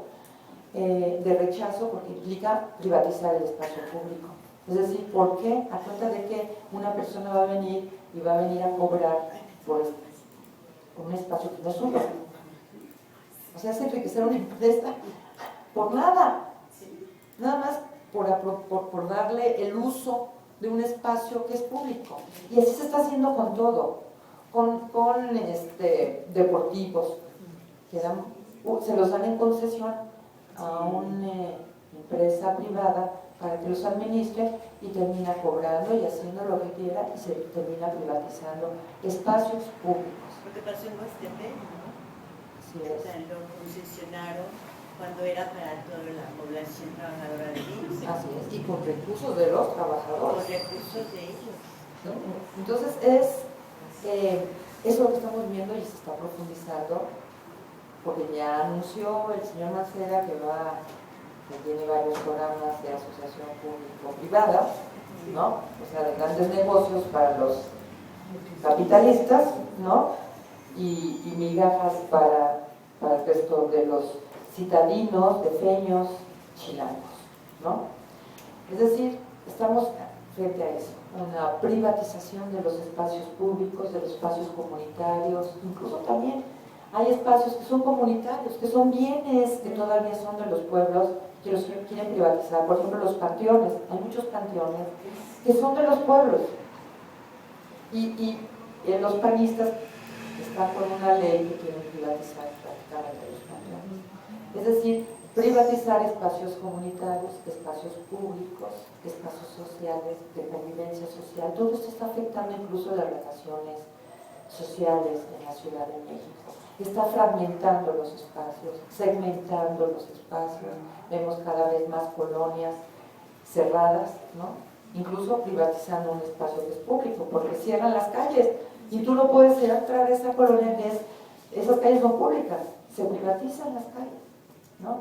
de rechazo, porque implica privatizar el espacio público. Es decir, ¿por qué? A cuenta de que una persona va a venir y va a venir a cobrar por un espacio que no es suyo. O sea, es enriquecer una empresa por nada, nada más por darle el uso de un espacio que es público. Y así se está haciendo con todo, con deportivos, que se los dan en concesión a una empresa privada para que los administre y termina cobrando y haciendo lo que quiera y se termina privatizando espacios públicos. Lo que pasó en Huastepec, ¿no? Así es. O sea, lo concesionaron cuando era para toda la población trabajadora de ellos. Así es, y con recursos de los trabajadores. Con recursos de ellos. ¿No? Entonces es lo que estamos viendo y se está profundizando, porque ya anunció el señor Mancera que tiene varios programas de asociación público-privada, ¿no? O sea, de grandes negocios para los capitalistas, ¿no? Y migajas para el resto de los citadinos, defeños, chilangos, ¿no? Es decir, estamos frente a eso, una privatización de los espacios públicos, de los espacios comunitarios, incluso también hay espacios que son comunitarios, que son bienes que todavía son de los pueblos, que los quieren privatizar. Por ejemplo, los panteones, hay muchos panteones que son de los pueblos. Y los panistas están con una ley que quieren privatizar prácticamente los panteones. Es decir, privatizar espacios comunitarios, espacios públicos, espacios sociales, de convivencia social. Todo esto está afectando incluso las relaciones sociales en la Ciudad de México. Está fragmentando los espacios, segmentando los espacios. Vemos cada vez más colonias cerradas, ¿no? Incluso privatizando un espacio que es público, porque cierran las calles y tú no puedes entrar a esa colonia que esas calles son públicas, se privatizan las calles, ¿no?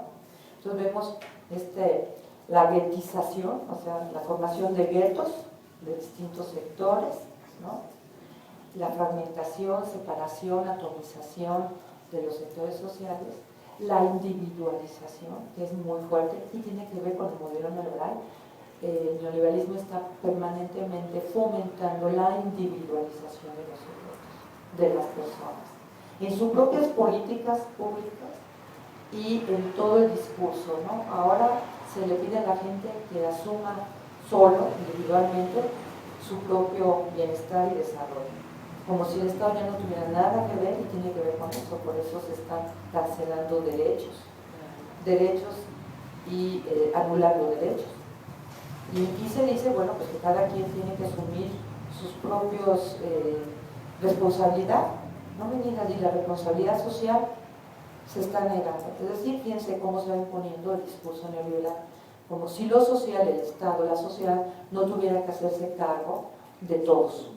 Entonces vemos la guetización, o sea, la formación de guetos de distintos sectores, ¿no? La fragmentación, separación, atomización de los sectores sociales, la individualización, que es muy fuerte y tiene que ver con el modelo neoliberal. El neoliberalismo está permanentemente fomentando la individualización de los sujetos, de las personas, en sus propias políticas públicas y en todo el discurso, ¿no? Ahora se le pide a la gente que asuma solo, individualmente, su propio bienestar y desarrollo, como si el Estado ya no tuviera nada que ver y tiene que ver con eso. Por eso se están cancelando derechos y anulando derechos. Y se dice, bueno, pues que cada quien tiene que asumir sus propios responsabilidad. No me digan, y la responsabilidad social se está negando. Es decir, fíjense cómo se va imponiendo el discurso neoliberal, como si lo social, el Estado, la sociedad, no tuviera que hacerse cargo de todos,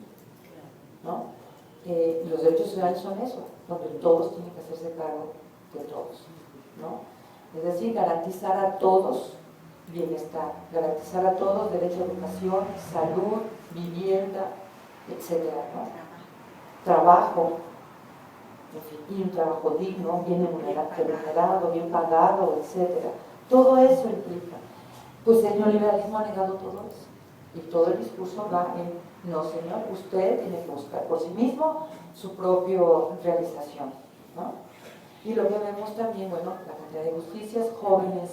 ¿no? Los derechos sociales son eso, donde todos tienen que hacerse cargo de todos, ¿no? Es decir, garantizar a todos bienestar, garantizar a todos derecho a educación, salud, vivienda, etcétera, ¿no? Trabajo, en fin, y un trabajo digno, bien remunerado, bien pagado, etcétera. Todo eso implica. Pues el neoliberalismo ha negado todo eso. Y todo el discurso va en, no señor, usted tiene que buscar por sí mismo su propia realización, ¿no? Y lo que vemos también, bueno, la cantidad de justicias, jóvenes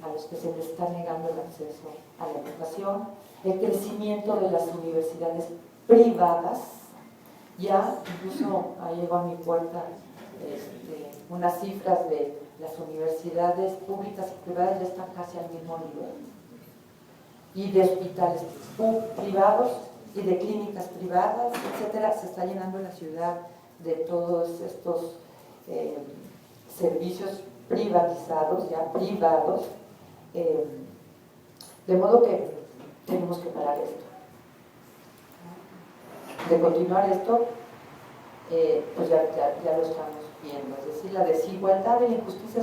a los que se les está negando el acceso a la educación, el crecimiento de las universidades privadas. Ya incluso ahí llegó a mi puerta unas cifras de las universidades públicas y privadas, ya están casi al mismo nivel, y de hospitales privados y de clínicas privadas, etcétera. Se está llenando la ciudad de todos estos servicios privatizados, ya privados, de modo que tenemos que parar esto. De continuar esto, pues ya lo estamos viendo. Es decir, la desigualdad y la injusticia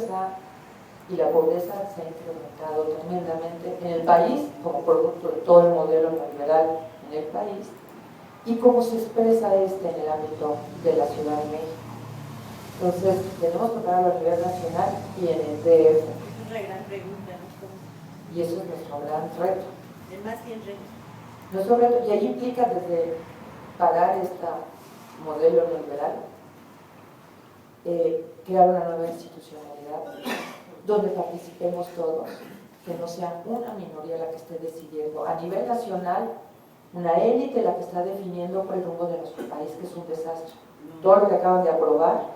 y la pobreza se ha incrementado tremendamente en el país, como producto de todo el modelo neoliberal en el país, y cómo se expresa en el ámbito de la Ciudad de México. Entonces, tenemos que pararlo a nivel nacional y en el DF. Es una gran pregunta, ¿no? Y eso es nuestro gran reto. Es más bien reto. Nuestro reto, y ahí implica desde parar este modelo neoliberal, crear una nueva institucionalidad donde participemos todos, que no sea una minoría la que esté decidiendo a nivel nacional, una élite la que está definiendo el rumbo de nuestro país, que es un desastre. Todo lo que acaban de aprobar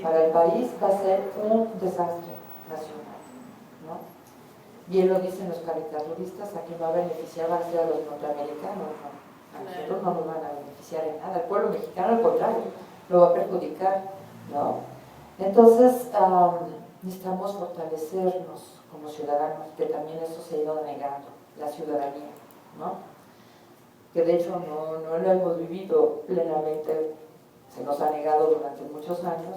para el país va a ser un desastre nacional, ¿no? Bien lo dicen los caricaturistas, a quien va a beneficiar va a ser a los norteamericanos, ¿no? A nosotros no nos van a beneficiar en nada, el pueblo mexicano al contrario, lo va a perjudicar, ¿no? Entonces, necesitamos fortalecernos como ciudadanos, que también eso se ha ido negando, la ciudadanía, ¿no? Que de hecho no lo hemos vivido plenamente, se nos ha negado durante muchos años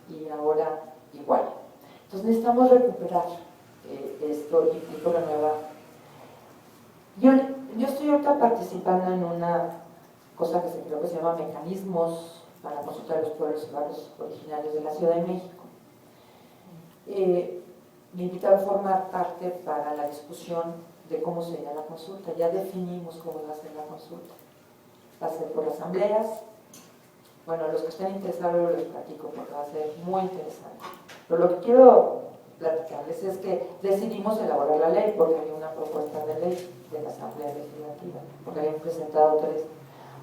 y ahora igual. Entonces necesitamos recuperar esto y implica una nueva... Yo estoy ahorita participando en una cosa que creo que se llama Mecanismos para consultar a los pueblos y barrios originarios de la Ciudad de México. Me invitaron a formar parte para la discusión de cómo sería la consulta. Ya definimos cómo va a ser la consulta. Va a ser por asambleas. Bueno, los que estén interesados les platico porque va a ser muy interesante. Pero lo que quiero platicarles es que decidimos elaborar la ley porque había una propuesta de ley de la Asamblea Legislativa, porque habían presentado 3.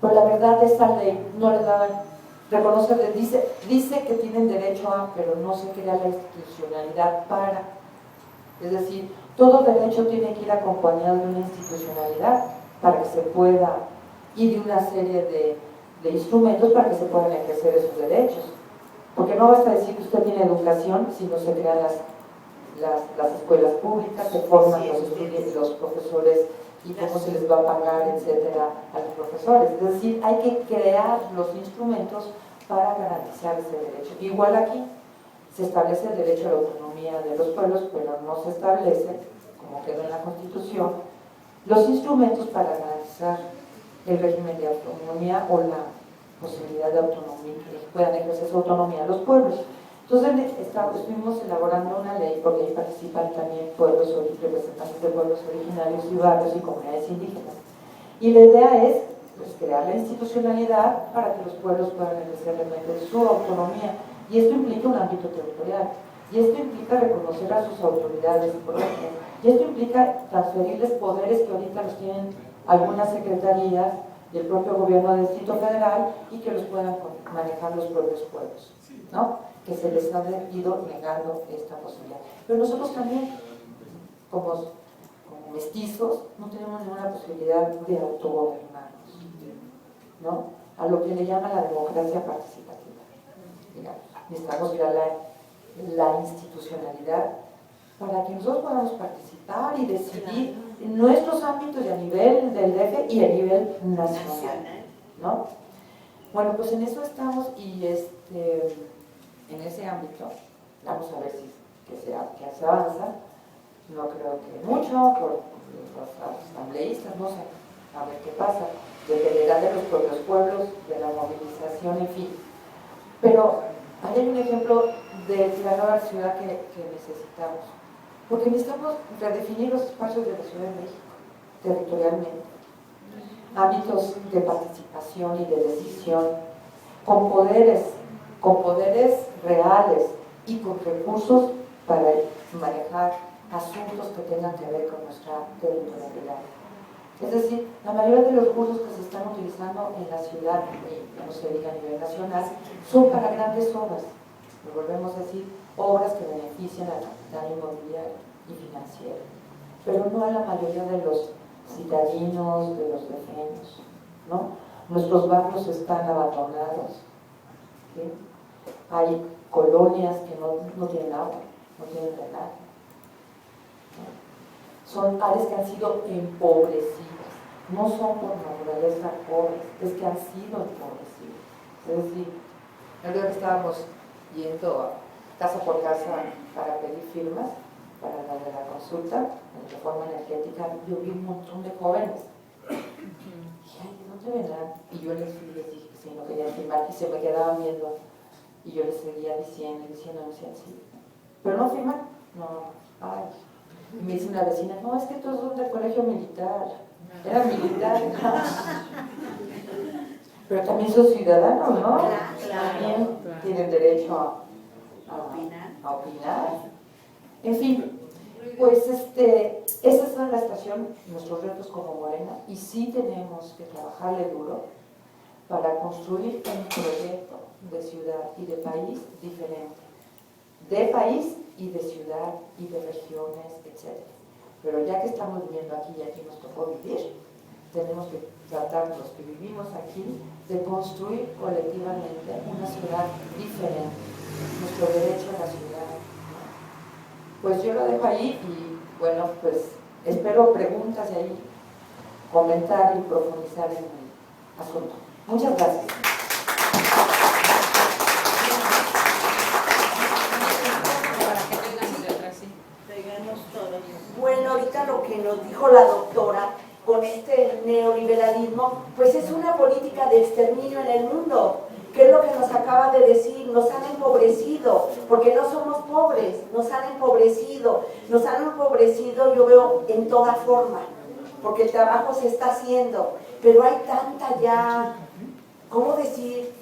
Pero la verdad, esa ley no les daban reconocer, dice que tienen derecho a, pero no se crea la institucionalidad para. Es decir, todo derecho tiene que ir acompañado de una institucionalidad para que se pueda, y de una serie de instrumentos para que se puedan ejercer esos derechos. Porque no basta decir que usted tiene educación si no se crean las escuelas públicas, se forman los estudiantes, los profesores y cómo se les va a pagar, etcétera, a los profesores. Es decir, hay que crear los instrumentos para garantizar ese derecho. Igual aquí se establece el derecho a la autonomía de los pueblos, pero no se establece, como quedó en la Constitución, los instrumentos para garantizar el régimen de autonomía o la posibilidad de autonomía, que puedan ejercer su autonomía los pueblos. Entonces estuvimos elaborando una ley porque ahí participan también pueblos, representantes de pueblos originarios y barrios y comunidades indígenas. Y la idea es pues, crear la institucionalidad para que los pueblos puedan ejercer realmente su autonomía. Y esto implica un ámbito territorial. Y esto implica reconocer a sus autoridades, por ejemplo. Y esto implica transferirles poderes que ahorita los tienen algunas secretarías del propio gobierno del Distrito Federal y que los puedan manejar los propios pueblos, ¿no? Que se les ha ido negando esta posibilidad. Pero nosotros también, como mestizos, no tenemos ninguna posibilidad de autogobernarnos, ¿no? A lo que le llama la democracia participativa. Digamos, necesitamos ir a la institucionalidad para que nosotros podamos participar y decidir en nuestros ámbitos y a nivel del DF y a nivel nacional, ¿no? Bueno, pues en eso estamos y en ese ámbito vamos a ver que se avanza. No creo que mucho por los asambleístas, no sé, a ver qué pasa, dependerá de los propios pueblos, de la movilización, en fin. Pero hay un ejemplo de la nueva ciudad que necesitamos. Porque necesitamos redefinir los espacios de la Ciudad de México, territorialmente. Ámbitos de participación y de decisión, con poderes reales y con recursos para manejar asuntos que tengan que ver con nuestra territorialidad. Es decir, la mayoría de los recursos que se están utilizando en la ciudad, no se diga a nivel nacional, son para grandes obras. Lo volvemos a decir, obras que benefician al capital inmobiliario y financiero, pero no a la mayoría de los citadinos, de los vecinos, ¿no? Nuestros barrios están abandonados, ¿sí? Hay colonias que no tienen agua, no tienen drenaje, ¿no? Son áreas que han sido empobrecidas, no son por naturaleza pobres, es que han sido empobrecidos. Es decir, el día que estábamos yendo casa por casa para pedir firmas para la de la consulta en reforma energética, yo vi un montón de jóvenes. Dije, ay, ¿de dónde vendrán? Y yo les dije que sí, no querían firmar y se me quedaban viendo. Y yo les seguía diciendo, me decían sí. ¿Pero no firman? No, ay. Y me dice una vecina, no, es que todos son del colegio militar. Eran militares. Pero también son ciudadanos, ¿no? Claro. También tienen derecho a opinar. En fin, pues esa es la estación, nuestros retos como Morena, y sí tenemos que trabajarle duro para construir un proyecto de ciudad y de país diferente. De país y de ciudad y de regiones, etc. Pero ya que estamos viviendo aquí y aquí nos tocó vivir, tenemos que tratar, los que vivimos aquí, de construir colectivamente una ciudad diferente, nuestro derecho a la ciudad. Pues yo lo dejo ahí y bueno, pues espero preguntas y ahí comentar y profundizar en el asunto. Muchas gracias. Bueno, ahorita lo que nos dijo la doctora con este neoliberalismo, pues es una política de exterminio en el mundo. ¿Qué es lo que nos acaba de decir? Nos han empobrecido, porque no somos pobres, nos han empobrecido, yo veo en toda forma, porque el trabajo se está haciendo, pero hay tanta ya, ¿cómo decir?,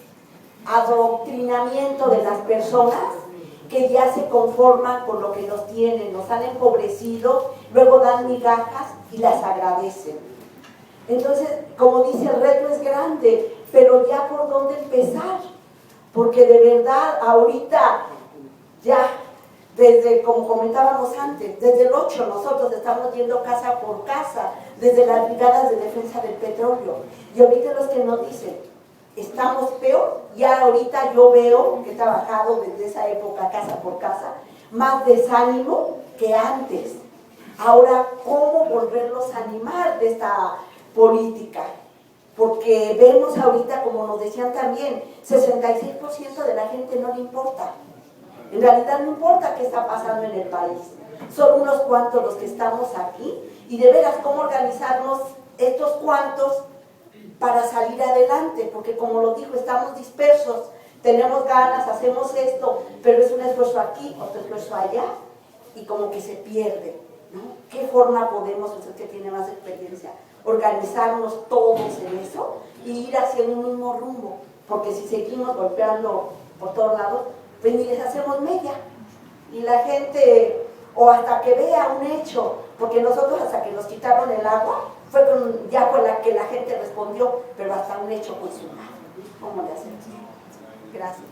adoctrinamiento de las personas que ya se conforman con lo que nos tienen, nos han empobrecido, luego dan migajas y las agradecen. Entonces, como dice, el reto es grande, pero ya por dónde empezar, porque de verdad ahorita ya, desde, como comentábamos antes, desde el 8 nosotros estamos yendo casa por casa, desde las brigadas de defensa del petróleo, y ahorita los que nos dicen, estamos peor, ya ahorita yo veo que he trabajado desde esa época casa por casa, más desánimo que antes. Ahora, ¿cómo volverlos a animar de esta política? Porque vemos ahorita, como nos decían también, 66% de la gente no le importa. En realidad no importa qué está pasando en el país. Son unos cuantos los que estamos aquí y de veras cómo organizarnos estos cuantos para salir adelante, porque como lo dijo, estamos dispersos, tenemos ganas, hacemos esto, pero es un esfuerzo aquí, otro esfuerzo allá, y como que se pierde, ¿no? ¿Qué forma podemos, usted que tiene más experiencia, organizarnos todos en eso y ir hacia un mismo rumbo? Porque si seguimos golpeando por todos lados, pues ni les hacemos media, y la gente, o hasta que vea un hecho, porque nosotros hasta que nos quitaron el agua, fue ya con la que la gente respondió, pero hasta un hecho consumado. ¿Cómo le hacemos? Gracias.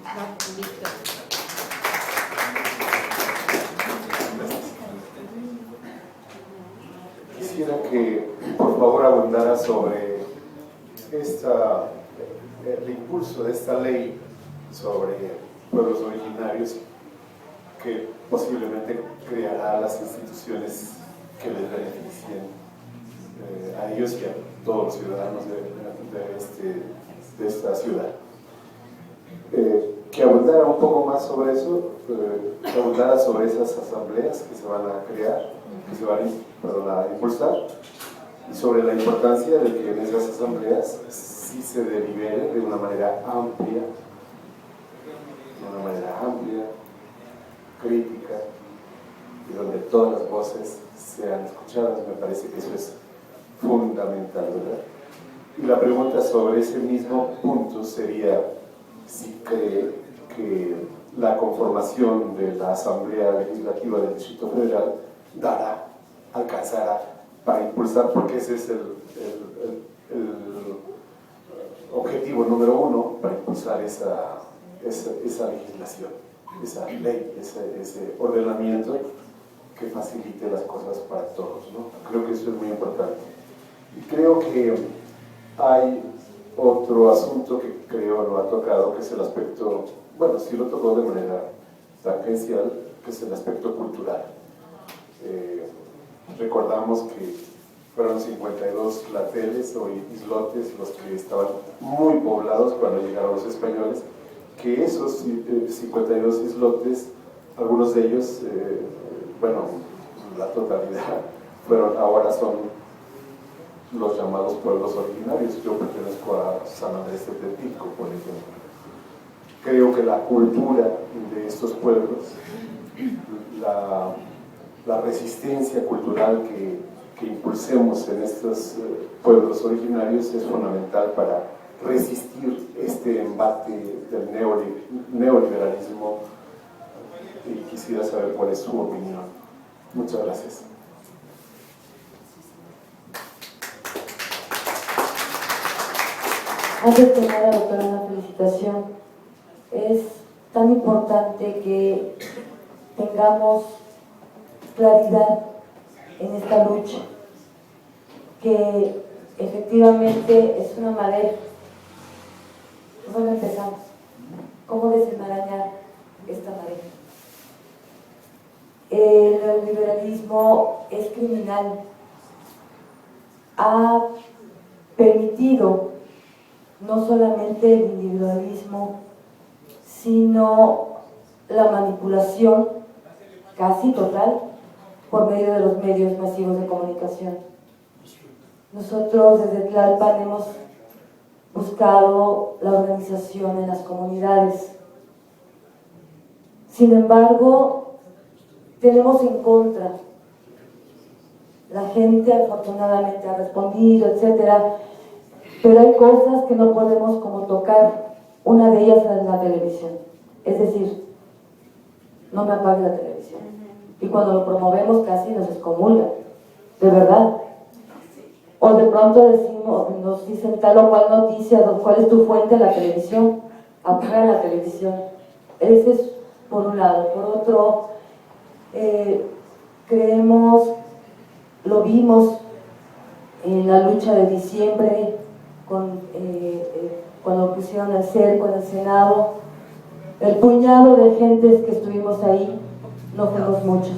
Quisiera que por favor abundara sobre el impulso de esta ley sobre pueblos originarios que posiblemente creará las instituciones que les beneficien a ellos y a todos los ciudadanos de esta ciudad. Que abundara un poco más sobre eso, que abundara sobre esas asambleas que se van a crear, que se van a impulsar, y sobre la importancia de que en esas asambleas sí se delibere de una manera amplia, crítica, y donde todas las voces sean escuchadas. Me parece que eso es fundamental, ¿verdad? Y la pregunta sobre ese mismo punto sería si cree que la conformación de la Asamblea Legislativa del Distrito Federal alcanzará para impulsar, porque ese es el objetivo número uno, para impulsar esa legislación, esa ley, ese ordenamiento que facilite las cosas para todos, ¿no? Creo que eso es muy importante. Y creo que hay otro asunto que creo no ha tocado, que es el aspecto, bueno, sí lo tocó de manera tangencial, que es el aspecto cultural. Recordamos que fueron 52 lateles o islotes los que estaban muy poblados cuando llegaron los españoles, que esos 52 islotes, algunos de ellos, bueno, la totalidad, ahora son los llamados pueblos originarios. Yo pertenezco a San Andrés de Tetilco, por ejemplo. Creo que la cultura de estos pueblos, la resistencia cultural que impulsemos en estos pueblos originarios es fundamental para resistir este embate del neoliberalismo, y quisiera saber cuál es su opinión. Muchas gracias. Antes de nada, doctora, una felicitación. Es tan importante que tengamos claridad en esta lucha, que efectivamente es una madera. ¿Cómo empezamos? ¿Cómo desenmarañar esta madera? El neoliberalismo es criminal. Ha permitido no solamente el individualismo, sino la manipulación casi total por medio de los medios masivos de comunicación. Nosotros desde Tlalpan hemos buscado la organización en las comunidades. Sin embargo, tenemos en contra. La gente afortunadamente ha respondido, etcétera, pero hay cosas que no podemos como tocar. Una de ellas es la televisión. Es decir, no me apague la televisión. Y cuando lo promovemos casi nos excomulgan, de verdad. O de pronto nos dicen tal o cual noticia, cuál es tu fuente, la televisión. Apaga la televisión. Ese es por un lado. Por otro, creemos, lo vimos en la lucha de diciembre, cuando pusieron el cerco en el Senado, el puñado de gentes que estuvimos ahí, no fuimos muchos.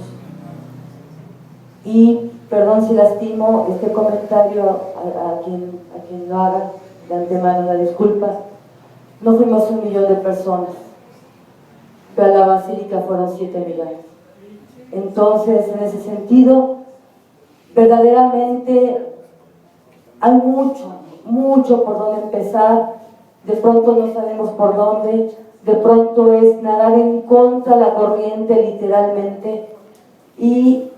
Y, perdón si lastimo este comentario a quien lo haga, de antemano una disculpa, no fuimos 1 millón de personas, pero a la Basílica fueron 7 millones. Entonces, en ese sentido, verdaderamente hay mucho por donde empezar. De pronto no sabemos por dónde, de pronto es nadar en contra de la corriente literalmente, y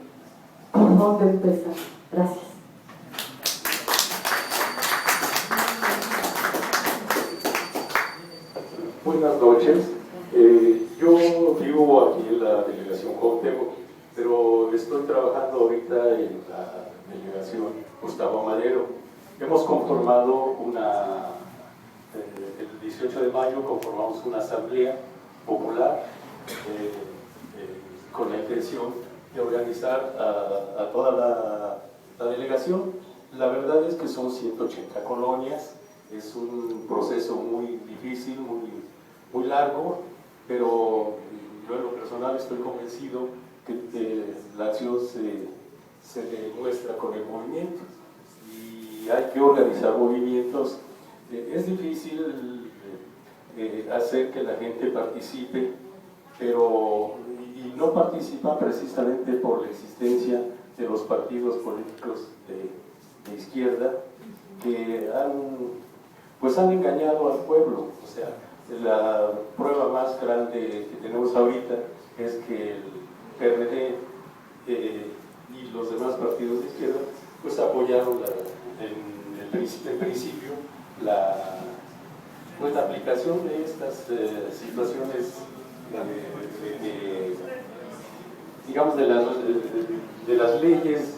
por dónde empezar. Gracias. Buenas noches. Yo vivo aquí en la delegación Cuauhtémoc, pero estoy trabajando ahorita en la delegación Gustavo Madero. Hemos conformado el 18 de mayo conformamos una asamblea popular con la intención de organizar a toda la delegación. La verdad es que son 180 colonias, es un proceso muy difícil, muy largo, pero yo en lo personal estoy convencido que la acción se demuestra con el movimiento. Y hay que organizar movimientos. Es difícil hacer que la gente participe, y no participa precisamente por la existencia de los partidos políticos de izquierda que han engañado al pueblo. O sea, la prueba más grande que tenemos ahorita es que el PRD y los demás partidos de izquierda pues apoyaron en principio la aplicación de estas situaciones digamos de las leyes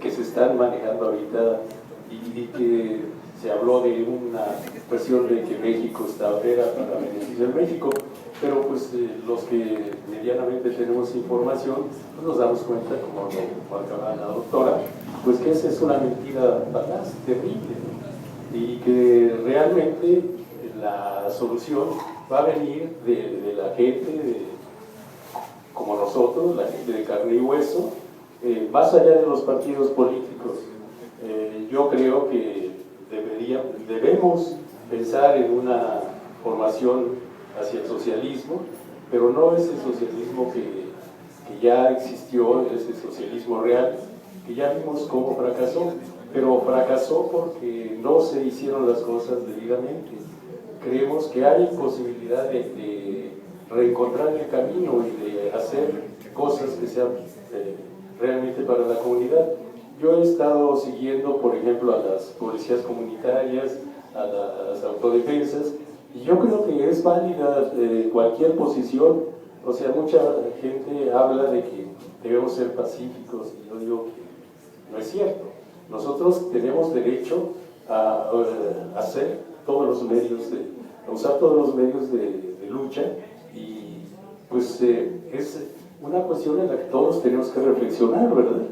que se están manejando ahorita, y que se habló de una cuestión de que México era para beneficio de México, pero pues los que medianamente tenemos información pues nos damos cuenta, como lo marcaba la doctora, pues que esa es una mentira falaz, terrible, ¿no? Y que realmente la solución va a venir de la gente como nosotros, la gente de carne y hueso, más allá de los partidos políticos. Yo creo que debemos pensar en una formación hacia el socialismo, pero no ese socialismo que ya existió, ese socialismo real, que ya vimos cómo fracasó, pero fracasó porque no se hicieron las cosas debidamente. Creemos que hay posibilidad de reencontrar el camino y de hacer cosas que sean realmente para la comunidad. Yo he estado siguiendo, por ejemplo, a las policías comunitarias, a las autodefensas, y yo creo que es válida cualquier posición. O sea, mucha gente habla de que debemos ser pacíficos, y yo digo que no es cierto. Nosotros tenemos derecho a hacer todos los medios a usar todos los medios de lucha, y pues es una cuestión en la que todos tenemos que reflexionar, ¿verdad?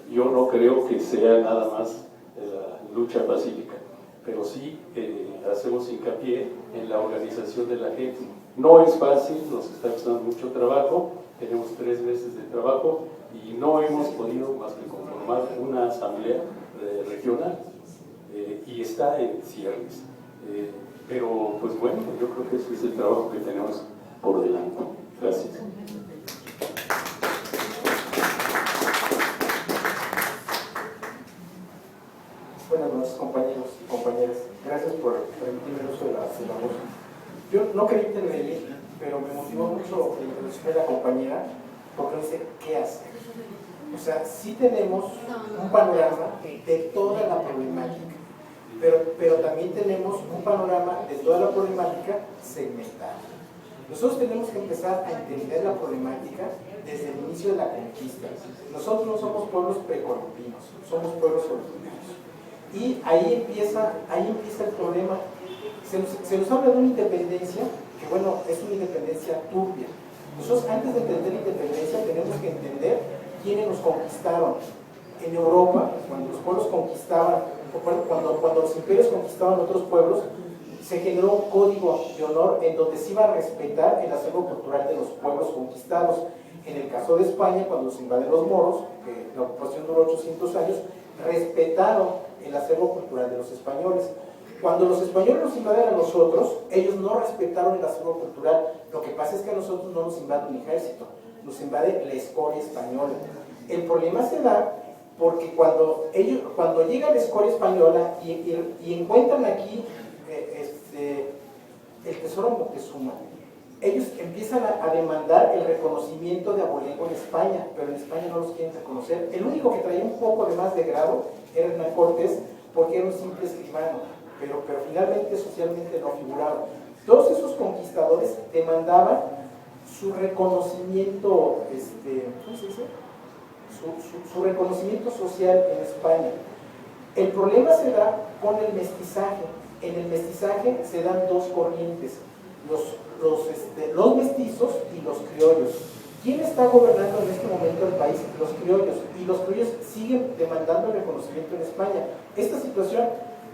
Yo no creo que sea nada más la lucha pacífica, pero sí hacemos hincapié en la organización de la gente. No es fácil, nos está costando mucho trabajo, tenemos 3 meses de trabajo y no hemos podido más que conformar una asamblea regional, y está en ciernes. Pero pues bueno, yo creo que ese es el trabajo que tenemos por delante. Gracias. Buenas noches, compañeros y compañeras. Gracias por permitirme el uso de la voz. Yo no quería intervenir, pero me motivó mucho la introducción de la compañera, porque dice, ¿qué hacer? O sea, sí tenemos un panorama de toda la problemática, pero también tenemos un panorama de toda la problemática segmentada. Nosotros tenemos que empezar a entender la problemática desde el inicio de la conquista. Nosotros no somos pueblos precolombinos, somos pueblos originarios. Y ahí empieza el problema. Se nos habla de una independencia que, bueno, es una independencia turbia. Nosotros, antes de entender la independencia, tenemos que entender quiénes nos conquistaron. En Europa, cuando los pueblos conquistaban, cuando los imperios conquistaban otros pueblos, se generó un código de honor en donde se iba a respetar el acervo cultural de los pueblos conquistados. En el caso de España, cuando los invaden los moros, que la ocupación duró 800 años, respetaron el acervo cultural de los españoles. Cuando los españoles nos invaden a nosotros, ellos no respetaron el acervo cultural. Lo que pasa es que a nosotros no nos invade un ejército, nos invade la escoria española. El problema se da porque cuando llega la escoria española y encuentran aquí el tesoro Moctezuma, ellos empiezan a demandar el reconocimiento de abolengo en España, pero en España no los quieren reconocer. El único que traía un poco de más de grado era Hernán Cortés, porque era un simple escribano, pero finalmente socialmente no figuraba. Todos esos conquistadores demandaban su reconocimiento, ¿cómo se dice? Su reconocimiento social en España. El problema se da con el mestizaje. En el mestizaje se dan dos corrientes, los mestizos y los criollos. ¿Quién está gobernando en este momento el país? Los criollos. Y los criollos siguen demandando el reconocimiento en España. Esta situación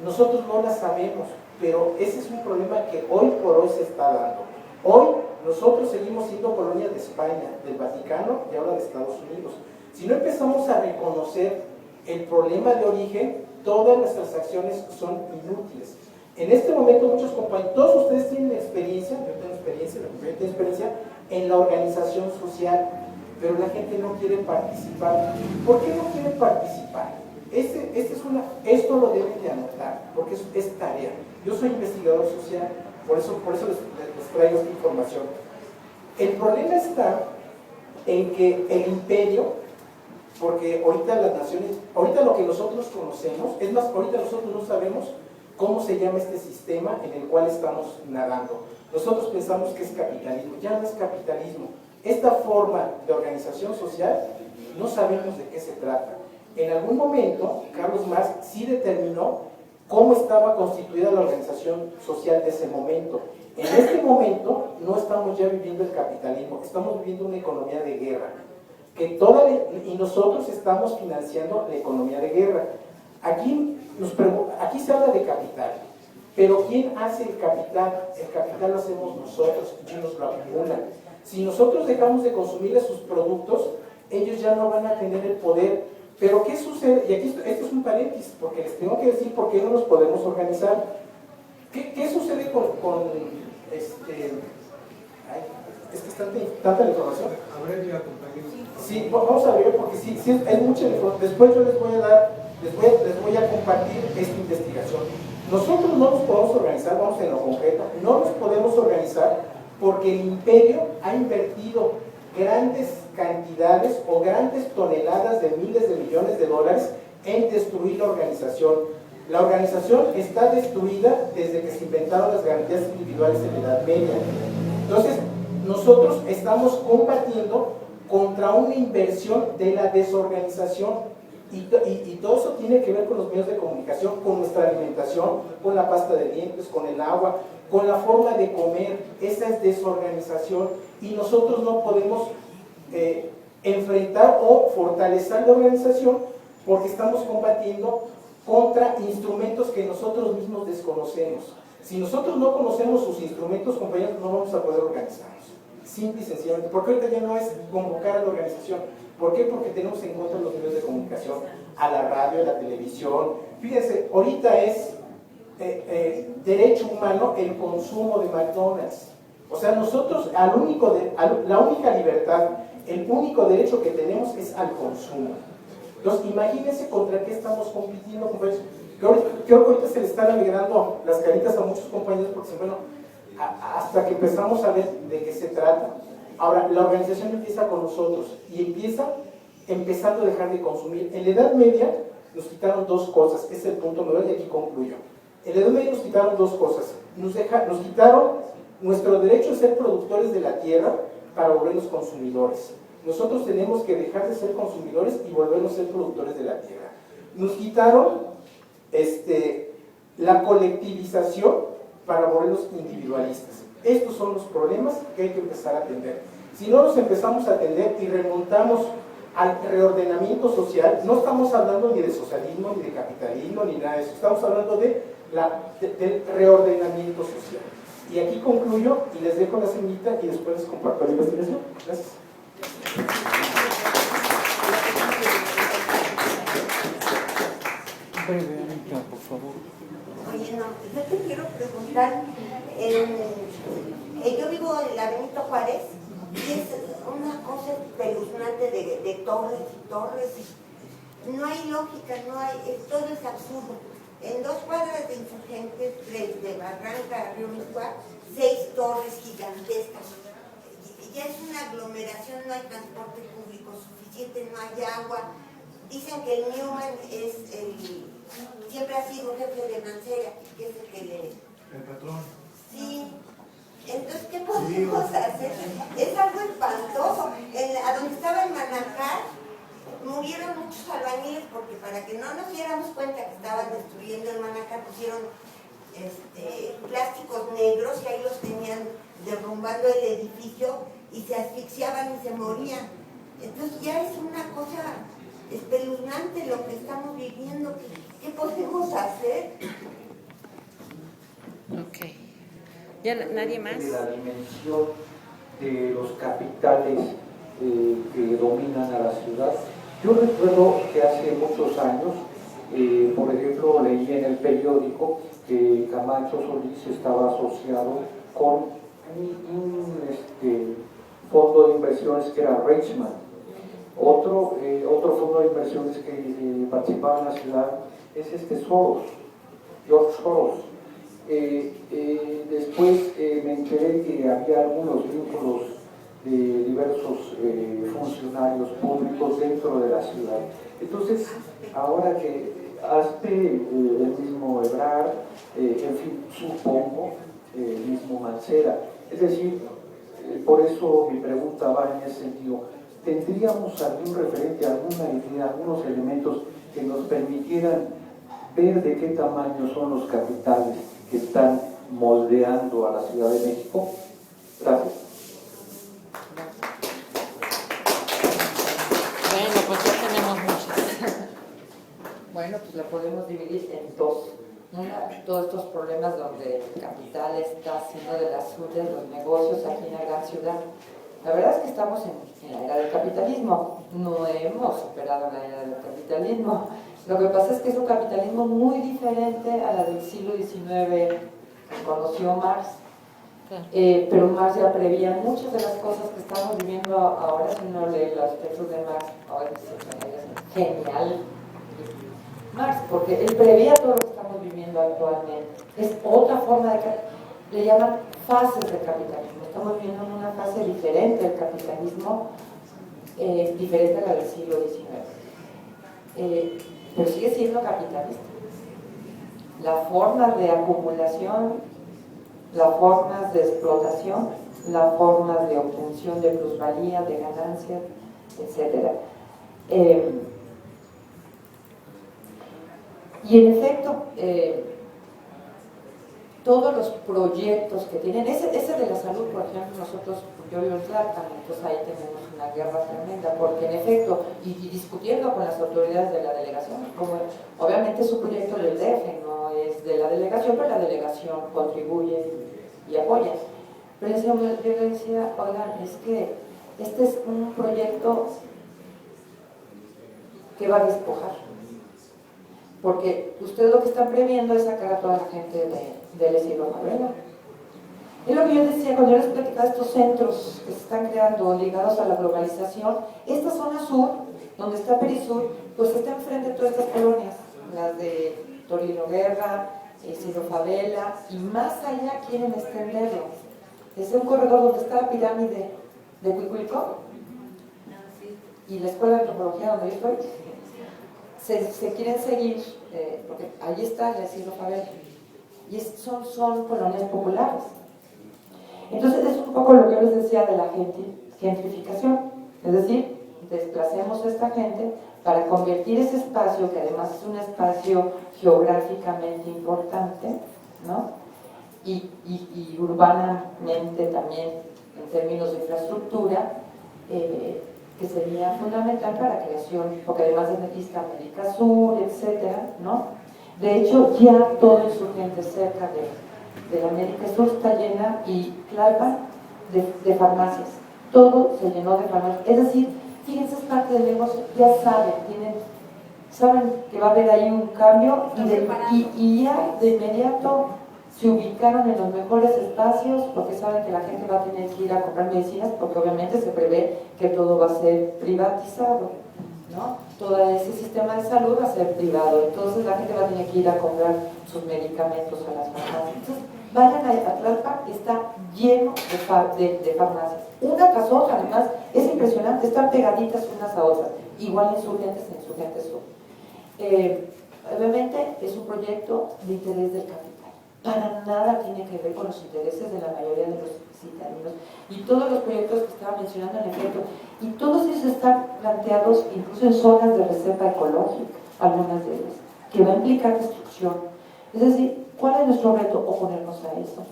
nosotros no la sabemos, pero ese es un problema que hoy por hoy se está dando. Hoy nosotros seguimos siendo colonia de España, del Vaticano y ahora de Estados Unidos. Si no empezamos a reconocer el problema de origen, todas nuestras acciones son inútiles. En este momento muchos compañeros, todos ustedes tienen experiencia, yo tengo experiencia, la compañera tiene experiencia en la organización social, pero la gente no quiere participar. ¿Por qué no quieren participar? Esto lo deben de anotar, porque es tarea. Yo soy investigador social, por eso les traigo esta información. El problema está en que el imperio, porque ahorita las naciones, ahorita lo que nosotros conocemos, es más, ahorita nosotros no sabemos cómo se llama este sistema en el cual estamos nadando. Nosotros pensamos que es capitalismo, ya no es capitalismo. Esta forma de organización social no sabemos de qué se trata. En algún momento, Carlos Marx sí determinó cómo estaba constituida la organización social de ese momento. En este momento no estamos ya viviendo el capitalismo, estamos viviendo una economía de guerra. Y nosotros estamos financiando la economía de guerra. Aquí se habla de capital, pero ¿quién hace el capital? El capital lo hacemos nosotros, ellos nos lo acumulan. Si nosotros dejamos de consumir sus productos, ellos ya no van a tener el poder Pero ¿qué sucede? Y aquí esto es un paréntesis, porque les tengo que decir por qué no nos podemos organizar. ¿Qué sucede con ay, es que es tanta la información? Sí, vamos a ver, porque sí es mucha información. Después yo les voy a compartir esta investigación. Nosotros no nos podemos organizar, vamos en lo concreto, no nos podemos organizar porque el imperio ha invertido grandes cantidades o grandes toneladas de miles de millones de dólares en destruir la organización. La organización está destruida desde que se inventaron las garantías individuales en la Edad Media. Entonces, nosotros estamos combatiendo contra una inversión de la desorganización y todo eso tiene que ver con los medios de comunicación, con nuestra alimentación, con la pasta de dientes, con el agua, con la forma de comer. Esa es desorganización y nosotros no podemos enfrentar o fortalecer la organización porque estamos combatiendo contra instrumentos que nosotros mismos desconocemos. Si nosotros no conocemos sus instrumentos, compañeros, no vamos a poder organizarnos. Simple y sencillamente. Porque ahorita ya no es convocar a la organización. ¿Por qué? Porque tenemos en contra los medios de comunicación, a la radio, a la televisión. Fíjense, ahorita es derecho humano el consumo de McDonald's. O sea, nosotros, la única libertad, el único derecho que tenemos es al consumo. Entonces, imagínense contra qué estamos compitiendo, compañeros. Creo que ahorita se le están alegrando las caritas a muchos compañeros porque dicen, bueno, hasta que empezamos a ver de qué se trata. Ahora, la organización empieza con nosotros y empieza empezando a dejar de consumir. En la Edad Media nos quitaron dos cosas, ese es el punto número y aquí concluyo. En la Edad Media nos quitaron dos cosas. Nos quitaron nuestro derecho a ser productores de la tierra para volvernos consumidores. Nosotros tenemos que dejar de ser consumidores y volvernos a ser productores de la tierra. Nos quitaron la colectivización para volvernos individualistas. Estos son los problemas que hay que empezar a atender. Si no los empezamos a atender y remontamos al reordenamiento social, no estamos hablando ni de socialismo, ni de capitalismo, ni nada de eso, estamos hablando del reordenamiento social. Y aquí concluyo y les dejo la semillita y después les comparto la investigación. Gracias. Por favor. Oye, no, yo te quiero preguntar, yo vivo en la Benito Juárez y es una cosa espeluznante de torres y torres. No hay lógica, todo es absurdo. En 2 cuadras de Insurgentes, de Barranca a Río Miscuac, 6 torres gigantescas. Ya es una aglomeración, no hay transporte público suficiente, no hay agua. Dicen que el Newman siempre ha sido jefe de Mancera, que es el que le... El patrón. Sí. Entonces, ¿qué podemos hacer? Es algo espantoso. A donde estaba el Manacar, murieron muchos albañiles porque para que no nos diéramos cuenta que estaban destruyendo el Manacar, pusieron plásticos negros y ahí los tenían derrumbando el edificio y se asfixiaban y se morían. Entonces ya es una cosa espeluznante lo que estamos viviendo. ¿Qué podemos hacer? Ok. ¿Ya nadie más? De la dimensión de los capitales que dominan a la ciudad. Yo recuerdo que hace muchos años, por ejemplo, leí en el periódico que Camacho Solís estaba asociado con un fondo de inversiones que era Reichman. Otro fondo de inversiones que participaba en la ciudad es Soros, George Soros. Después me enteré que había algunos vínculos de diversos funcionarios públicos dentro de la ciudad. Entonces, ahora que el mismo Ebrard, en fin, supongo, el mismo Mancera, es decir, por eso mi pregunta va en ese sentido. ¿Tendríamos algún referente, alguna idea, algunos elementos que nos permitieran ver de qué tamaño son los capitales que están moldeando a la Ciudad de México? Gracias. Bueno, pues ya tenemos muchas. Bueno, pues la podemos dividir en dos. Una, todos estos problemas donde el capital está haciendo de las suyas los negocios aquí en la gran ciudad. La verdad es que estamos en la era del capitalismo. no hemos superado la era del capitalismo. Lo que pasa es que es un capitalismo muy diferente a la del siglo XIX que conoció Marx. Pero Marx ya prevía muchas de las cosas que estamos viviendo ahora. Si uno lee los textos de Marx, ahora es genial Marx, porque él prevía todo lo que estamos viviendo actualmente. Es otra forma de le llaman fases del capitalismo. Estamos viviendo una fase diferente del capitalismo, diferente a la del siglo XIX. Pero sigue siendo capitalista. Las formas de acumulación, las formas de explotación, las formas de obtención de plusvalía, de ganancias, etc. Y en efecto, todos los proyectos que tienen, ese de la salud, por ejemplo, nosotros, yo vivo en Tlalpan, entonces ahí tenemos una guerra tremenda, porque en efecto, y discutiendo con las autoridades de la delegación, como obviamente su proyecto del DF no es de la delegación, pero la delegación contribuye y apoya. Pero yo le decía, oigan, es que este es un proyecto que va a despojar, porque ustedes lo que están previendo es sacar a toda la gente del exilio Fabela. Es lo que yo decía cuando yo les platicaba estos centros que se están creando ligados a la globalización. Esta zona sur, donde está Perisur, pues está enfrente de todas estas colonias, las de Torino Guerra, Isidro Fabela, y más allá quieren extenderlo. Es un corredor donde está la pirámide de Cuicuilco y la escuela de antropología donde yo estoy. Se quieren seguir, porque ahí está el Isidro Fabela, y son colonias populares. Entonces es un poco lo que yo les decía de la gentrificación, es decir, desplacemos a esta gente para convertir ese espacio, que además es un espacio geográficamente importante, ¿no? y urbanamente también en términos de infraestructura, que sería fundamental para la creación, porque además existe América Sur, etcétera, ¿no? De hecho, ya todo Insurgente cerca de la América Sur está llena, y Tlalpan de farmacias. Todo se llenó de farmacias. Es decir, fíjense, es parte del negocio, ya saben que va a haber ahí un cambio, y ya de inmediato se ubicaron en los mejores espacios, porque saben que la gente va a tener que ir a comprar medicinas, porque obviamente se prevé que todo va a ser privatizado, ¿no? Todo ese sistema de salud va a ser privado, entonces la gente va a tener que ir a comprar sus medicamentos a las farmacias. Entonces, vayan a Tlalpan, está lleno de farmacias, una tras otra. Además es impresionante, están pegaditas unas a otras, igual Insurgentes en Insurgentes Sur. Obviamente es un proyecto de interés del capital, para nada tiene que ver con los intereses de la mayoría de los citadinos, y todos los proyectos que estaba mencionando en efecto, y todos ellos están planteados incluso en zonas de reserva ecológica, algunas de ellas, que va a implicar destrucción. Es decir, ¿cuál es nuestro reto? Oponernos a eso.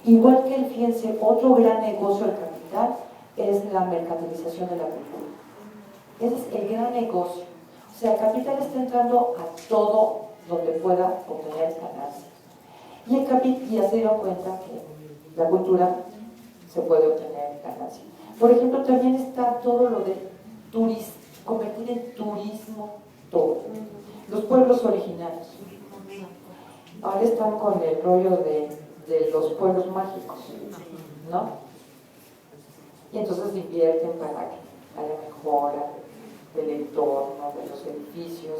Igual que, fíjense, otro gran negocio del capital es la mercantilización de la cultura. Ese es el gran negocio. O sea, el capital está entrando a todo donde pueda obtener ganancias. Y ya se dieron cuenta que la cultura se puede obtener ganancias. Por ejemplo, también está todo lo de convertir en turismo todo. Los pueblos originarios. Ahora están con el rollo de los pueblos mágicos, ¿no? Y entonces invierten para la mejora del entorno, de los edificios,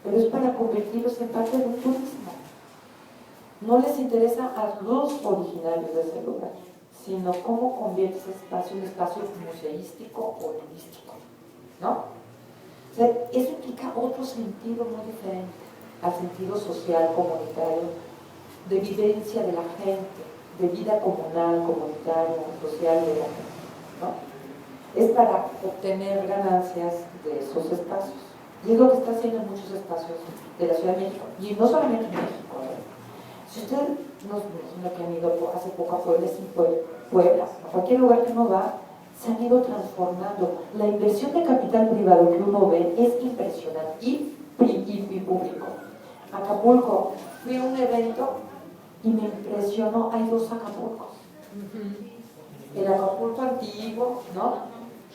pero es para convertirlos en parte del turismo. No les interesa a los originarios de ese lugar, sino cómo convierte ese espacio en un espacio museístico o turístico, ¿no? O sea, eso implica otro sentido muy diferente al sentido social, comunitario, de vivencia de la gente, de vida comunal, comunitaria, social de la gente, ¿no? Es para obtener ganancias de esos espacios. Y es lo que está haciendo en muchos espacios de la Ciudad de México, y no solamente en México, ¿eh? Si usted nos imagina que han ido hace poco a Puebla, a cualquier lugar que uno va, se han ido transformando. La inversión de capital privado que uno ve es impresionante y público. Acapulco, fui a un evento y me impresionó, hay dos Acapulcos. El Acapulco antiguo, ¿no?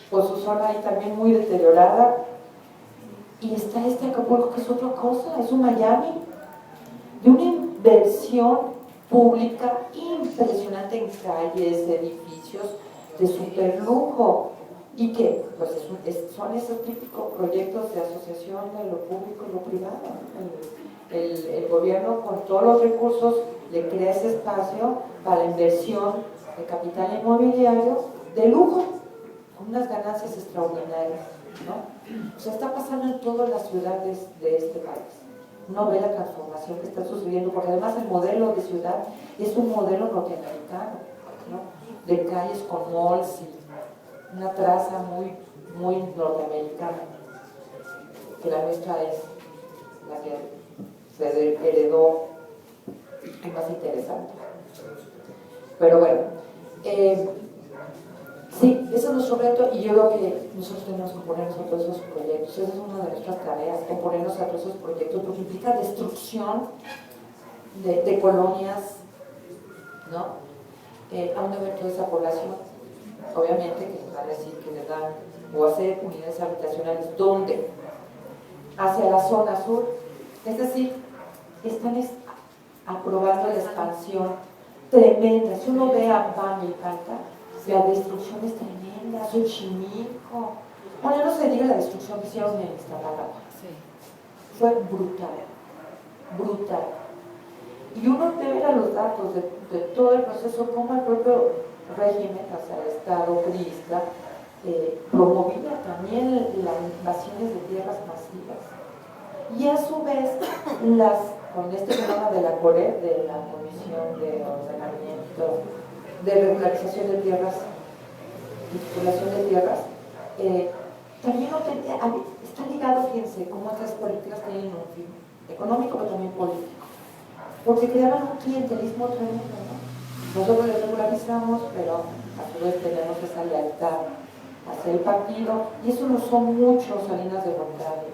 por su zona ahí también muy deteriorada. Y está este Acapulco, que es otra cosa, es un Miami, de una inversión pública impresionante en calles, edificios de super lujo, y que pues, son esos típicos proyectos de asociación de lo público y lo privado. El gobierno con todos los recursos le crea ese espacio para la inversión de capital inmobiliario de lujo, con unas ganancias extraordinarias, ¿no? O sea, está pasando en todas las ciudades de este país. Uno ve la transformación que está sucediendo, porque además el modelo de ciudad es un modelo norteamericano, ¿no? De calles con malls y una traza muy norteamericana, que la nuestra es la que se heredó y más interesante. Pero bueno, sí, ese es nuestro reto, y yo creo que nosotros tenemos que ponernos a todos esos proyectos. Esa es una de nuestras tareas, ponernos a todos esos proyectos, porque implica destrucción de colonias, ¿no? A un evento de esa población, obviamente que van a decir que les dan o hacer unidades habitacionales, ¿dónde? Hacia la zona sur, es decir, están aprobando la expansión tremenda. Si uno ve a Bami y Palca, la destrucción es tremenda, Xochimilco. Bueno, no se diga la destrucción que hicieron en Iztapalapa. Fue brutal, brutal. Y uno ve ver a los datos de todo el proceso, como el propio régimen, o sea, el Estado priista, promovía también las invasiones de tierras masivas. Y a su vez, con este programa de la CORE, de la Comisión de Ordenamiento, de Regularización de Tierras y Titulación de Tierras, también está ligado, fíjense, cómo estas políticas tienen un fin económico, pero también político. Porque creaban un clientelismo tremendo, ¿no? Nosotros les regularizamos, pero a su vez tenemos esa lealtad hacia el partido, y eso lo son muchos Salinas de Gortari,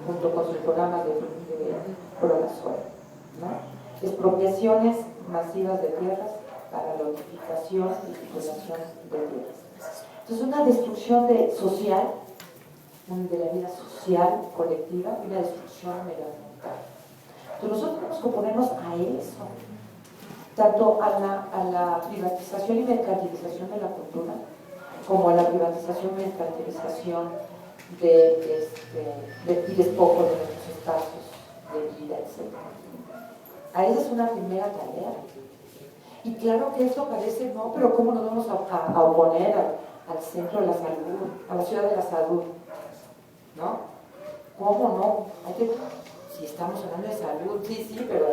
junto con sus programas de Prodazol, ¿no? Expropiaciones masivas de tierras para la notificación y titulación de tierras. Entonces, una destrucción social, de la vida social, colectiva, y una destrucción medioambiental. Entonces, nosotros tenemos que oponernos a eso, tanto a la privatización y mercantilización de la cultura, como a la privatización y mercantilización y despojo de nuestros espacios de vida, etc. A esa es una primera tarea. Y claro que eso parece, no, pero ¿cómo nos vamos a oponer al centro de la salud, a la ciudad de la salud? ¿No? ¿Cómo no? Si estamos hablando de salud, sí, pero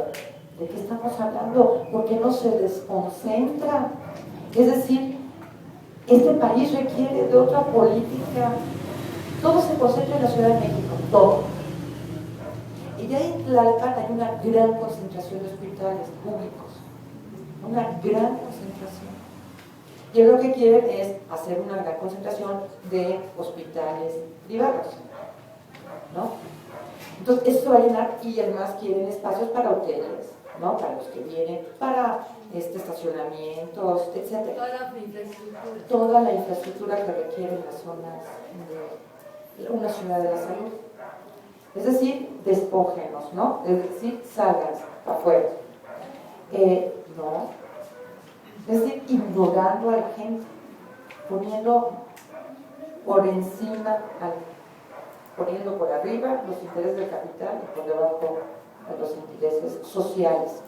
¿de qué estamos hablando? ¿Por qué no se desconcentra? Es decir, este país requiere de otra política. Todo se concentra en la Ciudad de México, todo. Y ya en Tlalpan hay una gran concentración de hospitales públicos, una gran concentración. Y lo que quieren es hacer una gran concentración de hospitales privados, ¿no? Entonces, eso va a llenar, y además quieren espacios para hoteles, ¿no? Para los que vienen, para estacionamientos, etc. Toda la infraestructura que requieren las zonas de una ciudad de la salud. Es decir, despójenos, ¿no? Es decir, salgan afuera. No. Es decir, ignorando a la gente, poniendo por encima, poniendo por arriba los intereses del capital y por debajo los intereses sociales.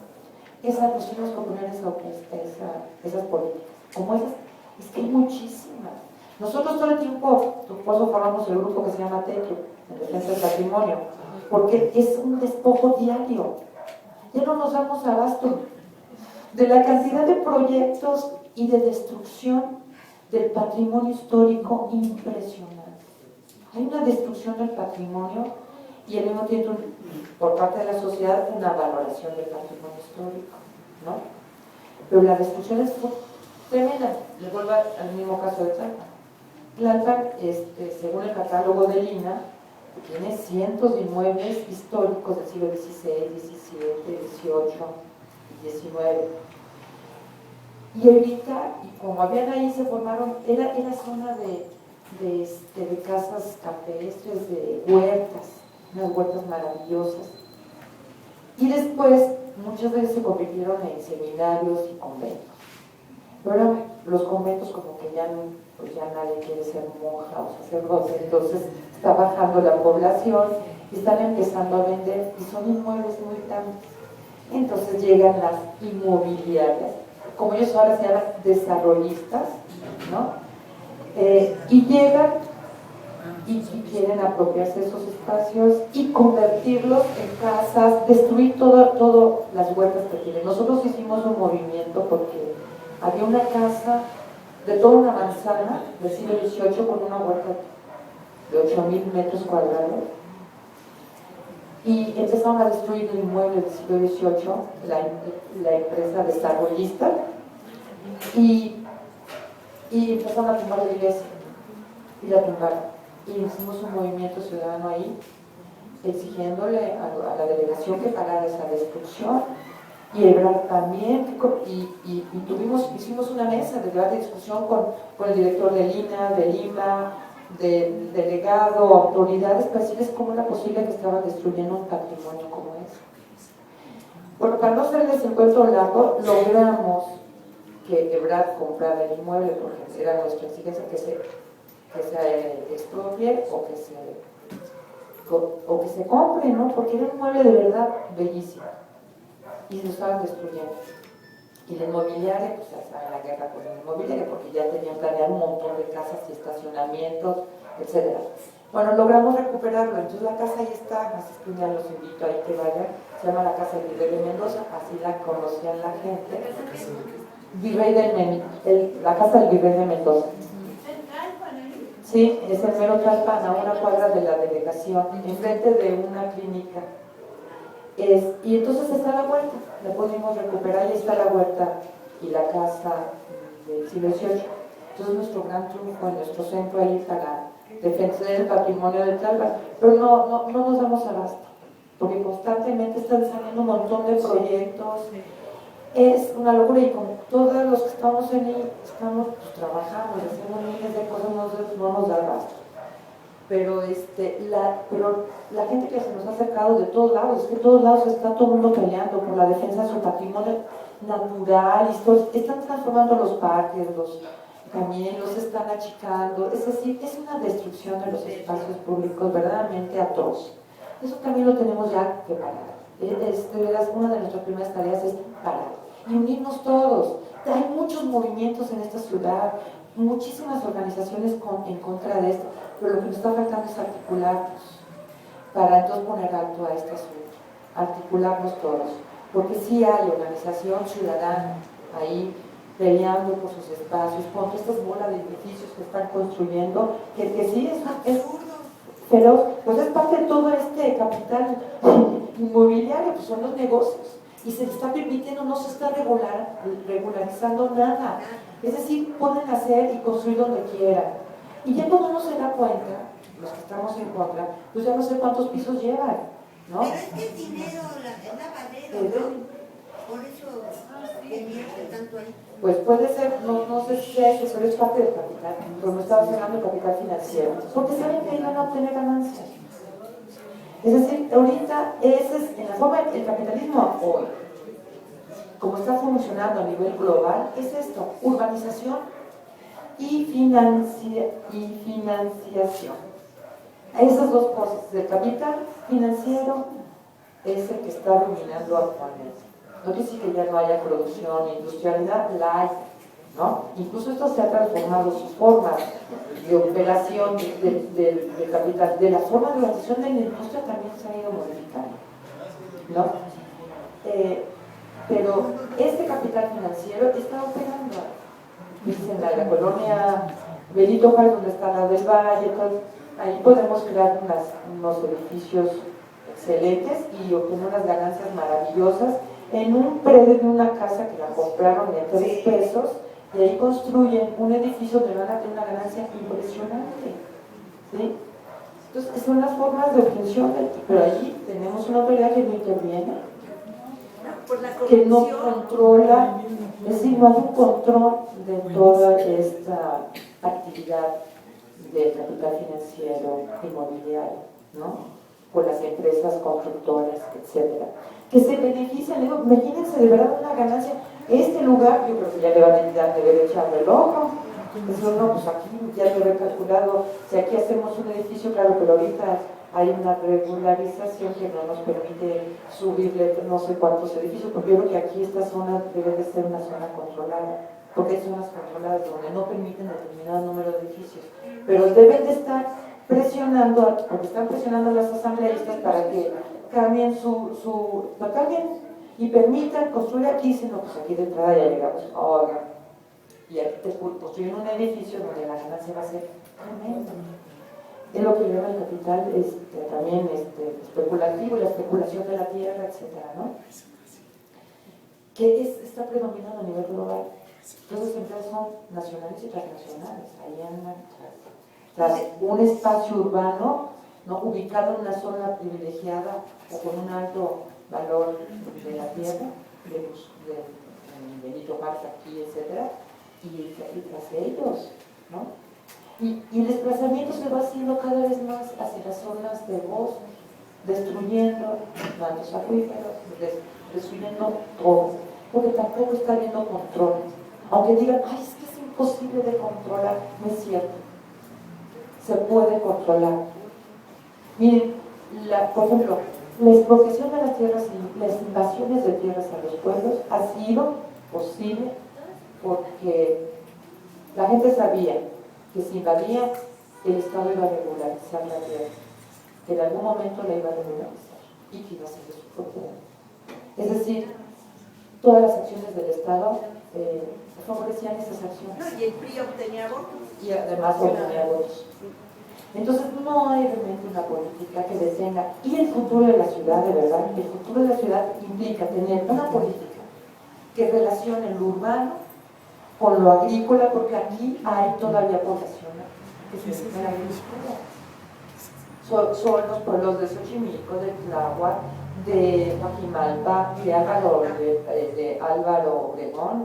Esas nos tenemos que poner esas políticas. Como esas, es que hay muchísimas. Nosotros todo el tiempo, por eso formamos el grupo que se llama TETU, en defensa del patrimonio, porque es un despojo diario. Ya no nos damos abasto de la cantidad de proyectos y de destrucción del patrimonio histórico impresionante. Hay una destrucción del patrimonio y al mismo tiempo, por parte de la sociedad, una valoración del patrimonio histórico, ¿no? Pero la destrucción es tremenda. Les vuelvo al mismo caso de Tlalpan. Tlalpan, según el catálogo de Lina, tiene cientos de inmuebles históricos del siglo XVI, XVII, XVIII y XIX. Y evitar, y como habían ahí, se formaron, era zona de casas campestres, de huertas, unas huertas maravillosas. Y después muchas veces se convirtieron en seminarios y conventos. Pero ahora los conventos como que pues ya nadie quiere ser monja o sacerdote, entonces está bajando la población y están empezando a vender y son inmuebles muy grandes. Entonces llegan las inmobiliarias, como ellos ahora se llaman desarrollistas, ¿no? Y llegan y quieren apropiarse de esos espacios y convertirlos en casas, destruir todas las huertas que tienen. Nosotros hicimos un movimiento porque había una casa de toda una manzana del siglo XVIII con una huerta de 8,000 metros cuadrados y empezaron a destruir el inmueble del siglo XVIII, la empresa desarrollista, y empezaron a tumbar la iglesia y la tumbaron. Y hicimos un movimiento ciudadano ahí exigiéndole a la delegación que parara esa destrucción. Y Ebrard también, y hicimos una mesa de debate y discusión con el director del INA, del IMA, del delegado, autoridades, para decirles cómo era posible que estaban destruyendo un patrimonio como ese. Bueno, para no hacerles el cuento largo, logramos que Ebrard comprara el inmueble, porque era nuestra exigencia que se expropie o que se compre, ¿no? Porque era un inmueble de verdad bellísimo. Y se lo estaban destruyendo. Y la inmobiliaria, pues ya saben la guerra con la inmobiliaria, porque ya tenían planeado un montón de casas y estacionamientos, etc. Bueno, logramos recuperarlo, entonces la casa ahí está, así es que ya los invito ahí que vayan, se llama la Casa del Virrey de Mendoza, así la conocían la gente. La Casa del Virrey de Mendoza. Sí, es el mero Tlalpan, a una cuadra de la delegación, enfrente de una clínica. Y entonces está la huerta, la pudimos recuperar y está la huerta y la casa del siglo XVIII. Entonces nuestro gran triunfo en nuestro centro ahí para defender el patrimonio del Tlalpan, pero no nos damos abasto, porque constantemente están saliendo un montón de proyectos. Es una locura y como todos los que estamos en ahí estamos pues, trabajando, haciendo miles de cosas, no nos da abasto. Pero la gente que se nos ha acercado de todos lados, es que de todos lados está todo el mundo peleando por la defensa de su patrimonio natural, están transformando los parques, los caminos, los están achicando, es decir, es una destrucción de los espacios públicos verdaderamente atroz. Eso también lo tenemos ya que parar. De veras, una de nuestras primeras tareas es parar y unirnos todos. Hay muchos movimientos en esta ciudad, muchísimas organizaciones en contra de esto, pero lo que nos está faltando es articularnos para entonces poner alto a este asunto, articularnos todos, porque sí hay organización ciudadana ahí peleando por sus espacios, contra estas bolas de edificios que están construyendo, que sí es pero pues es parte de todo este capital inmobiliario, pues son los negocios, y se les está permitiendo, no se está regularizando nada. Es decir, pueden hacer y construir donde quieran. Y ya cuando uno se da cuenta, los que estamos en contra, pues ya no sé cuántos pisos llevan, ¿no? Pero es que el dinero, es lavadero, ¿no? Por eso invierte tanto ahí. Pues puede ser, no sé si sea eso, pero es parte del capital, pero no estamos hablando de capital financiero, porque saben que iban a obtener ganancias. Es decir, ahorita ese es en la forma del capitalismo hoy, como está funcionando a nivel global, es esto, urbanización y financiación. Esas dos cosas, el capital financiero es el que está dominando actualmente. No quiere decir que ya no haya producción e industrialidad, la hay, ¿no? Incluso esto se ha transformado, su forma de operación del capital, de la forma de organización de la industria también se ha ido modificando, ¿no? Pero este capital financiero está operando, dicen la colonia Benito Juárez, donde está la del Valle, entonces, ahí podemos crear unos edificios excelentes y obtener unas ganancias maravillosas en un predio de una casa que la compraron de 3 pesos y ahí construyen un edificio donde van a tener una ganancia impresionante, ¿sí? Entonces son las formas de obtención, pero allí tenemos una autoridad que no interviene, que no controla, es decir, no hay un control de toda esta actividad del capital financiero inmobiliario, ¿no? Con las empresas constructoras, etcétera, que se benefician. Digo, imagínense de verdad una ganancia. Este lugar, yo creo que ya le van a dar de echarle el ojo. Eso no, pues aquí ya lo he calculado. Si aquí hacemos un edificio, claro, pero ahorita hay una regularización que no nos permite subirle no sé cuántos edificios, porque yo creo que aquí esta zona debe de ser una zona controlada, porque hay zonas controladas donde no permiten determinado número de edificios, pero deben de estar presionando, porque están presionando a las asambleístas para que cambien lo cambien y permitan construir aquí, sino pues aquí de entrada ya llegamos, oiga, y aquí te construyen un edificio donde la ganancia va a ser tremenda. Es lo que llama el capital también especulativo, la especulación de la tierra, etcétera, ¿no? Que está predominando a nivel global. Todas las empresas son nacionales y transnacionales, ahí andan tras un espacio urbano, ¿no? Ubicado en una zona privilegiada o con un alto valor de la tierra, de Benito Juárez aquí, etcétera, y tras ellos, ¿no? Y el desplazamiento se va haciendo cada vez más hacia las zonas de bosque, destruyendo mantos acuíferos, destruyendo todo, porque tampoco está habiendo control. Aunque digan, ay, es que es imposible de controlar, no es cierto. Se puede controlar. Miren, por ejemplo, la expropiación de las tierras y las invasiones de tierras a los pueblos ha sido posible porque la gente sabía que si invadía, el Estado iba a regularizar la tierra, que en algún momento la iba a regularizar y que iba a ser de su propiedad. Es decir, todas las acciones del Estado favorecían esas acciones. No, y el PRI obtenía votos. Y además obtenía votos. Entonces no hay realmente una política que detenga. Y el futuro de la ciudad, de verdad, el futuro de la ciudad implica tener una política que relacione lo urbano con lo agrícola, porque aquí hay todavía población que se dedica a la agricultura. Son los pueblos de Xochimilco, de Tláhuac, de Coajimalpa, de Álvaro Obregón,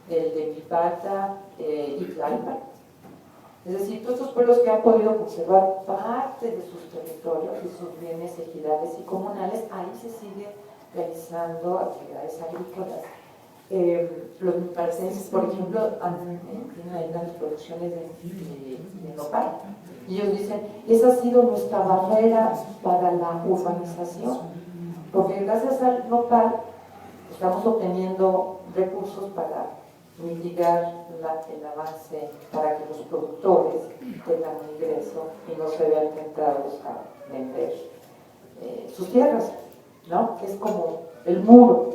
el de Pipata y Tlalpan. Es decir, todos estos pueblos que han podido conservar parte de sus territorios y sus bienes ejidales y comunales, ahí se sigue realizando actividades agrícolas. Los parcenses, por ejemplo, tienen ahí las producciones de nopal. Y ellos dicen, esa ha sido nuestra barrera para la urbanización, porque gracias al nopal estamos obteniendo recursos para mitigar el avance, para que los productores tengan un ingreso y no se vean tentados a vender sus tierras, ¿no? Que es como el muro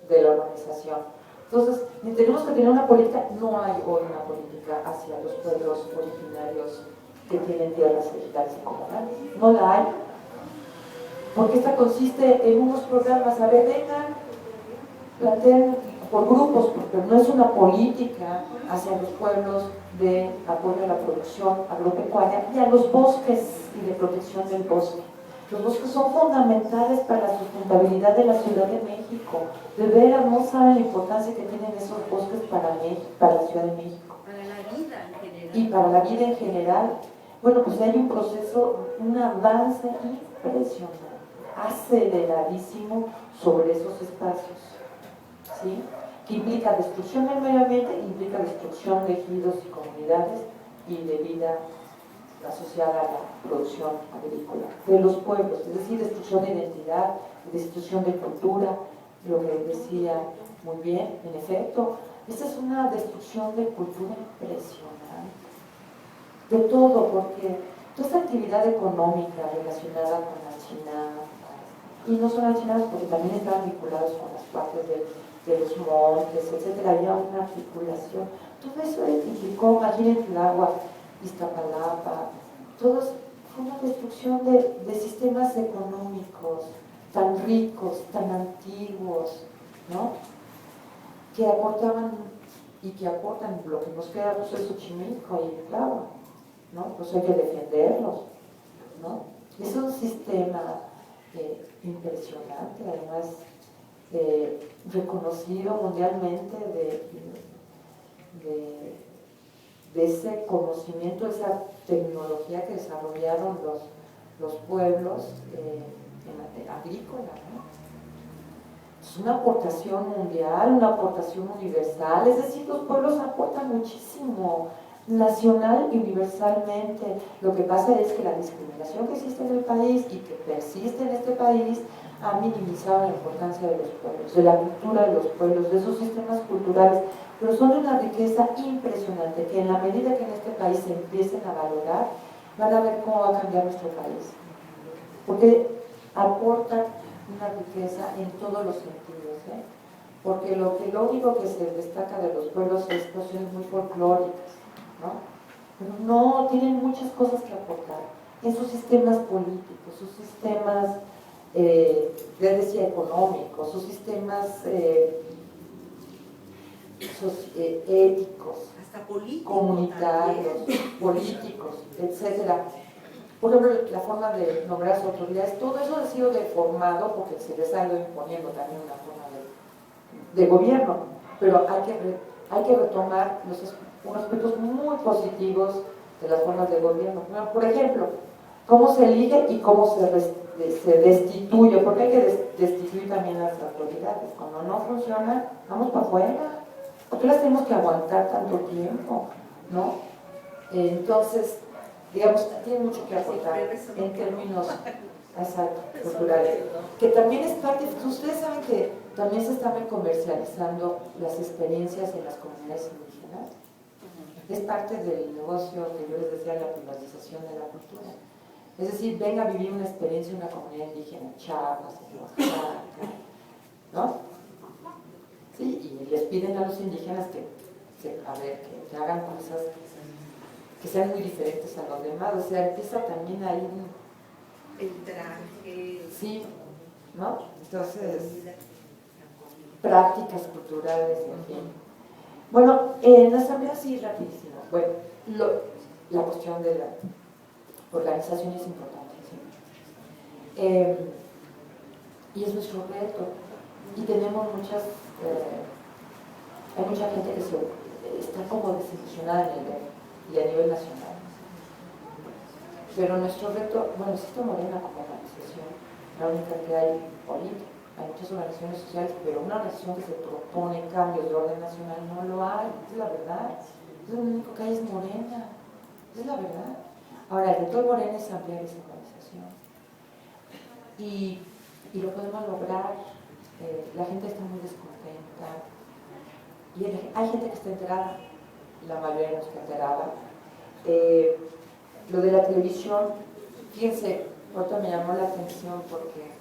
de la urbanización. Entonces, tenemos que tener una política, no hay hoy una política hacia los pueblos originarios que tienen tierras ejidales y comunales, no la hay, porque esta consiste en unos programas, a ver, vengan, planteen por grupos, porque no es una política hacia los pueblos de apoyo a la producción agropecuaria y a los bosques y de protección del bosque. Los bosques son fundamentales para la sustentabilidad de la Ciudad de México. De veras, no saben la importancia que tienen esos bosques para la Ciudad de México. Para la vida en general. Y para la vida en general. Bueno, pues hay un proceso, un avance impresionante, aceleradísimo sobre esos espacios, ¿sí? Que implica destrucción del medio ambiente, implica destrucción de ejidos y comunidades y de vida asociada a la producción agrícola de los pueblos, es decir, destrucción de identidad, destrucción de cultura, lo que decía muy bien, en efecto, esta es una destrucción de cultura impresionante, de todo, porque toda esta actividad económica relacionada con la China, y no son chinadas porque también están vinculados con las partes de los montes, etcétera, había una articulación, todo eso implicó, imagínense el agua, Iztapalapa, todos fue una destrucción de sistemas económicos tan ricos, tan antiguos, ¿no? Que aportaban y que aportan lo que nos queda pues, es Xochimilco y Tláhuac, ¿no? Pues hay que defenderlos, ¿no? Es un sistema impresionante, además reconocido mundialmente de ese conocimiento, esa tecnología que desarrollaron los pueblos agrícolas, ¿no? Es una aportación mundial, una aportación universal, es decir, los pueblos aportan muchísimo, nacional y universalmente. Lo que pasa es que la discriminación que existe en el país y que persiste en este país ha minimizado la importancia de los pueblos, de la cultura de los pueblos, de esos sistemas culturales, pero son de una riqueza impresionante que en la medida que en este país se empiecen a valorar, van a ver cómo va a cambiar nuestro país, porque aportan una riqueza en todos los sentidos, ¿eh? Porque lo único que se destaca de los pueblos es cuestiones muy folclóricas, ¿no? Pero no, tienen muchas cosas que aportar en sus sistemas políticos, sus sistemas, ya decía, económicos, sus sistemas éticos, hasta políticos, comunitarios, políticos, etcétera. Por ejemplo, la forma de nombrar sus autoridades, todo eso ha sido deformado porque se les ha ido imponiendo también una forma de gobierno, pero hay que retomar unos aspectos muy positivos de las formas de gobierno. Por ejemplo, cómo se elige y cómo se destituye, porque hay que destituir también las autoridades. Cuando no funcionan, vamos para afuera. ¿Por qué las tenemos que aguantar tanto tiempo? ¿No? Entonces, digamos, tiene mucho que aportar en términos culturales. Que también es parte, ustedes saben que también se están comercializando las experiencias en las comunidades indígenas. Es parte del negocio que yo les decía, la privatización de la cultura. Es decir, ven a vivir una experiencia en una comunidad indígena en Chiapas, en Oaxaca, ¿no? Sí, y les piden a los indígenas que hagan cosas que sean muy diferentes a los demás. O sea, empieza también ahí el traje. Sí, ¿no? Entonces, prácticas culturales, en fin. Bueno, en la asamblea sí, rapidísimo. Bueno, la cuestión de la organización es importantísima. Y es nuestro reto. Y tenemos hay mucha gente que está como desilusionada y a nivel nacional. Pero nuestro reto, bueno, existe Morena como organización, la única que hay ahorita. Hay muchas organizaciones sociales, pero una organización que se propone cambios de orden nacional no lo hay, es la verdad. Es lo único que hay es Morena, es la verdad. Ahora, el reto de Morena es ampliar esa organización. Y lo podemos lograr. La gente está muy descontenta. Y hay gente que está enterada, la mayoría no está enterada. Lo de la televisión, fíjense, ahorita me llamó la atención porque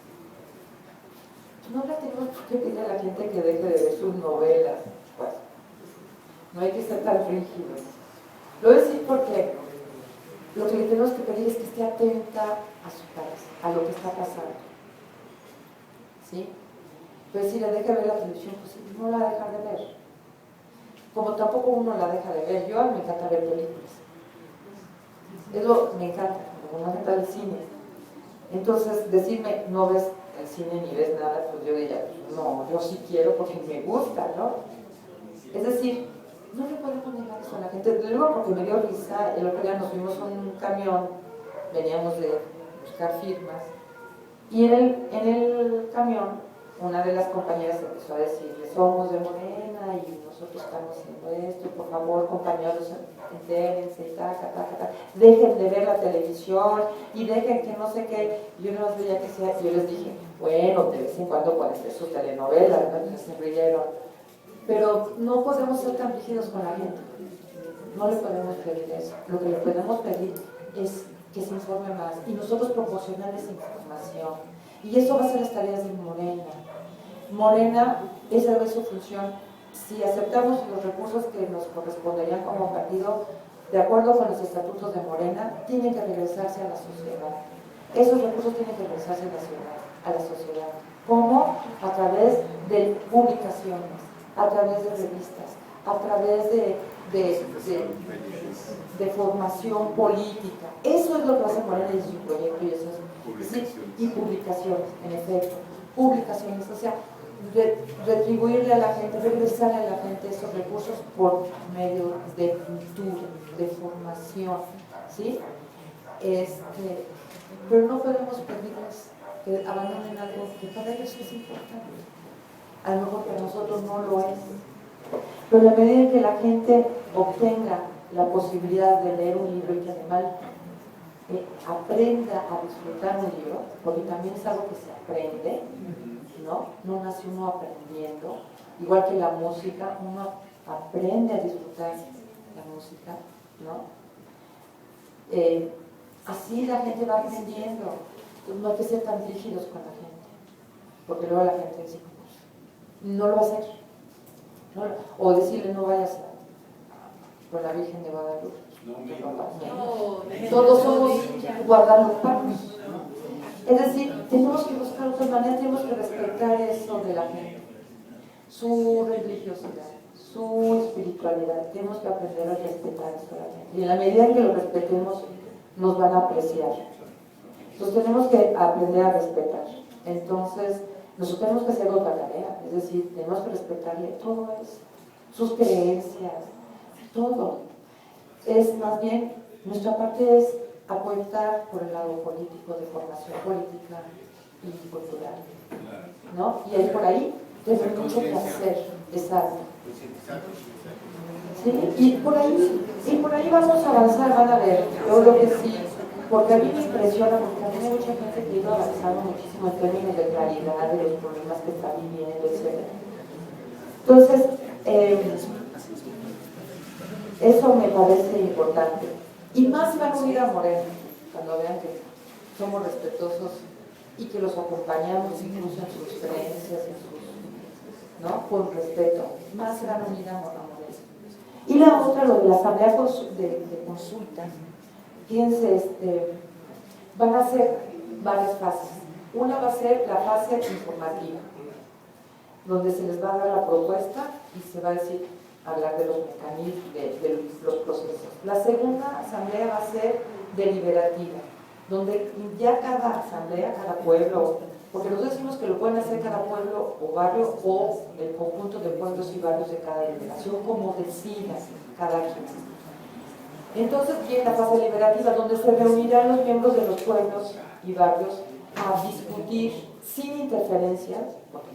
no le tenemos por qué pedir a la gente que deje de ver sus novelas. Pues, no hay que ser tan rígidos. Lo voy a decir porque lo que le tenemos que pedir es que esté atenta a su país, a lo que está pasando. ¿Sí? Pues si le deja ver la televisión, pues no la deja de ver. Como tampoco uno la deja de ver. Yo a mí me encanta ver películas. Eso me encanta, como me encanta el cine. Entonces, decirme, no ves el cine ni ves nada, pues yo diría, no, yo sí quiero porque me gusta, ¿no? Es decir, no le podemos negar eso a la gente. Luego, porque me dio risa, el otro día nos fuimos en un camión, veníamos de buscar firmas, y en el camión, una de las compañeras empezó a decirle, somos de Morena y nosotros estamos haciendo esto, por favor, compañeros, entérense y dejen de ver la televisión y dejen que no sé qué. Yo no más veía que sea, yo les dije, bueno, de vez en cuando pueden ver sus telenovelas, ¿no? Se rieron. Pero no podemos ser tan rígidos con la gente. No le podemos pedir eso. Lo que le podemos pedir es que se informe más y nosotros proporcionarles información. Y eso va a ser las tareas de Morena. Morena, esa es su función. Si aceptamos los recursos que nos corresponderían como partido, de acuerdo con los estatutos de Morena, tienen que regresarse a la sociedad. Esos recursos tienen que regresarse a la sociedad. ¿Cómo? A través de publicaciones, a través de revistas, a través de formación política. Eso es lo que va a hacer Morena y su proyecto. Y publicaciones, en efecto. Publicaciones, o sea, retribuirle a la gente, regresarle a la gente esos recursos por medio de cultura, de formación, ¿sí? Pero no podemos pedirles que abandonen algo que para ellos es importante. A lo mejor para nosotros no lo es. Pero a la medida en que la gente obtenga la posibilidad de leer un libro y que además aprenda a disfrutar un libro, porque también es algo que se aprende, ¿no? No nace uno aprendiendo. Igual que la música, uno aprende a disfrutar la música, ¿no? Así la gente va aprendiendo. No hay que ser tan rígidos con la gente, porque luego la gente dice, no lo va a hacer. No, o decirle, no vayas por la Virgen de Guadalupe. Todos somos guadalupanos. Es decir, tenemos que buscar otras maneras, tenemos que respetar eso de la gente, su religiosidad, su espiritualidad. Tenemos que aprender a respetar eso de la gente. Y en la medida en que lo respetemos, nos van a apreciar. Entonces tenemos que aprender a respetar. Entonces, nosotros tenemos que hacer otra tarea, es decir, tenemos que respetarle todo eso, sus creencias, todo. Es más bien, nuestra parte es aportar por el lado político, de formación política y cultural, ¿no? Y ahí por ahí tenemos mucho que hacer, exacto. ¿Sí? Y por ahí vamos a avanzar, van a ver, yo lo que sí, porque a mí me impresiona, porque a mí hay mucha gente que ha ido avanzando muchísimo en términos de claridad de los problemas que está viviendo, etc. Entonces, eso me parece importante. Y más van a unir a Morena, cuando vean que somos respetuosos y que los acompañamos incluso en sus creencias, ¿no? Con respeto. Más van a unir a Morena. Y la otra, lo de la asamblea de consulta. Fíjense, van a ser varias fases. Una va a ser la fase informativa, donde se les va a dar la propuesta y se va a decir, hablar de los mecanismos, de los procesos. La segunda asamblea va a ser deliberativa, donde ya cada asamblea, cada pueblo, porque nosotros decimos que lo pueden hacer cada pueblo o barrio o el conjunto de pueblos y barrios de cada delegación, como decida cada quien. Entonces viene la fase deliberativa, donde se reunirán los miembros de los pueblos y barrios a discutir sin interferencias, porque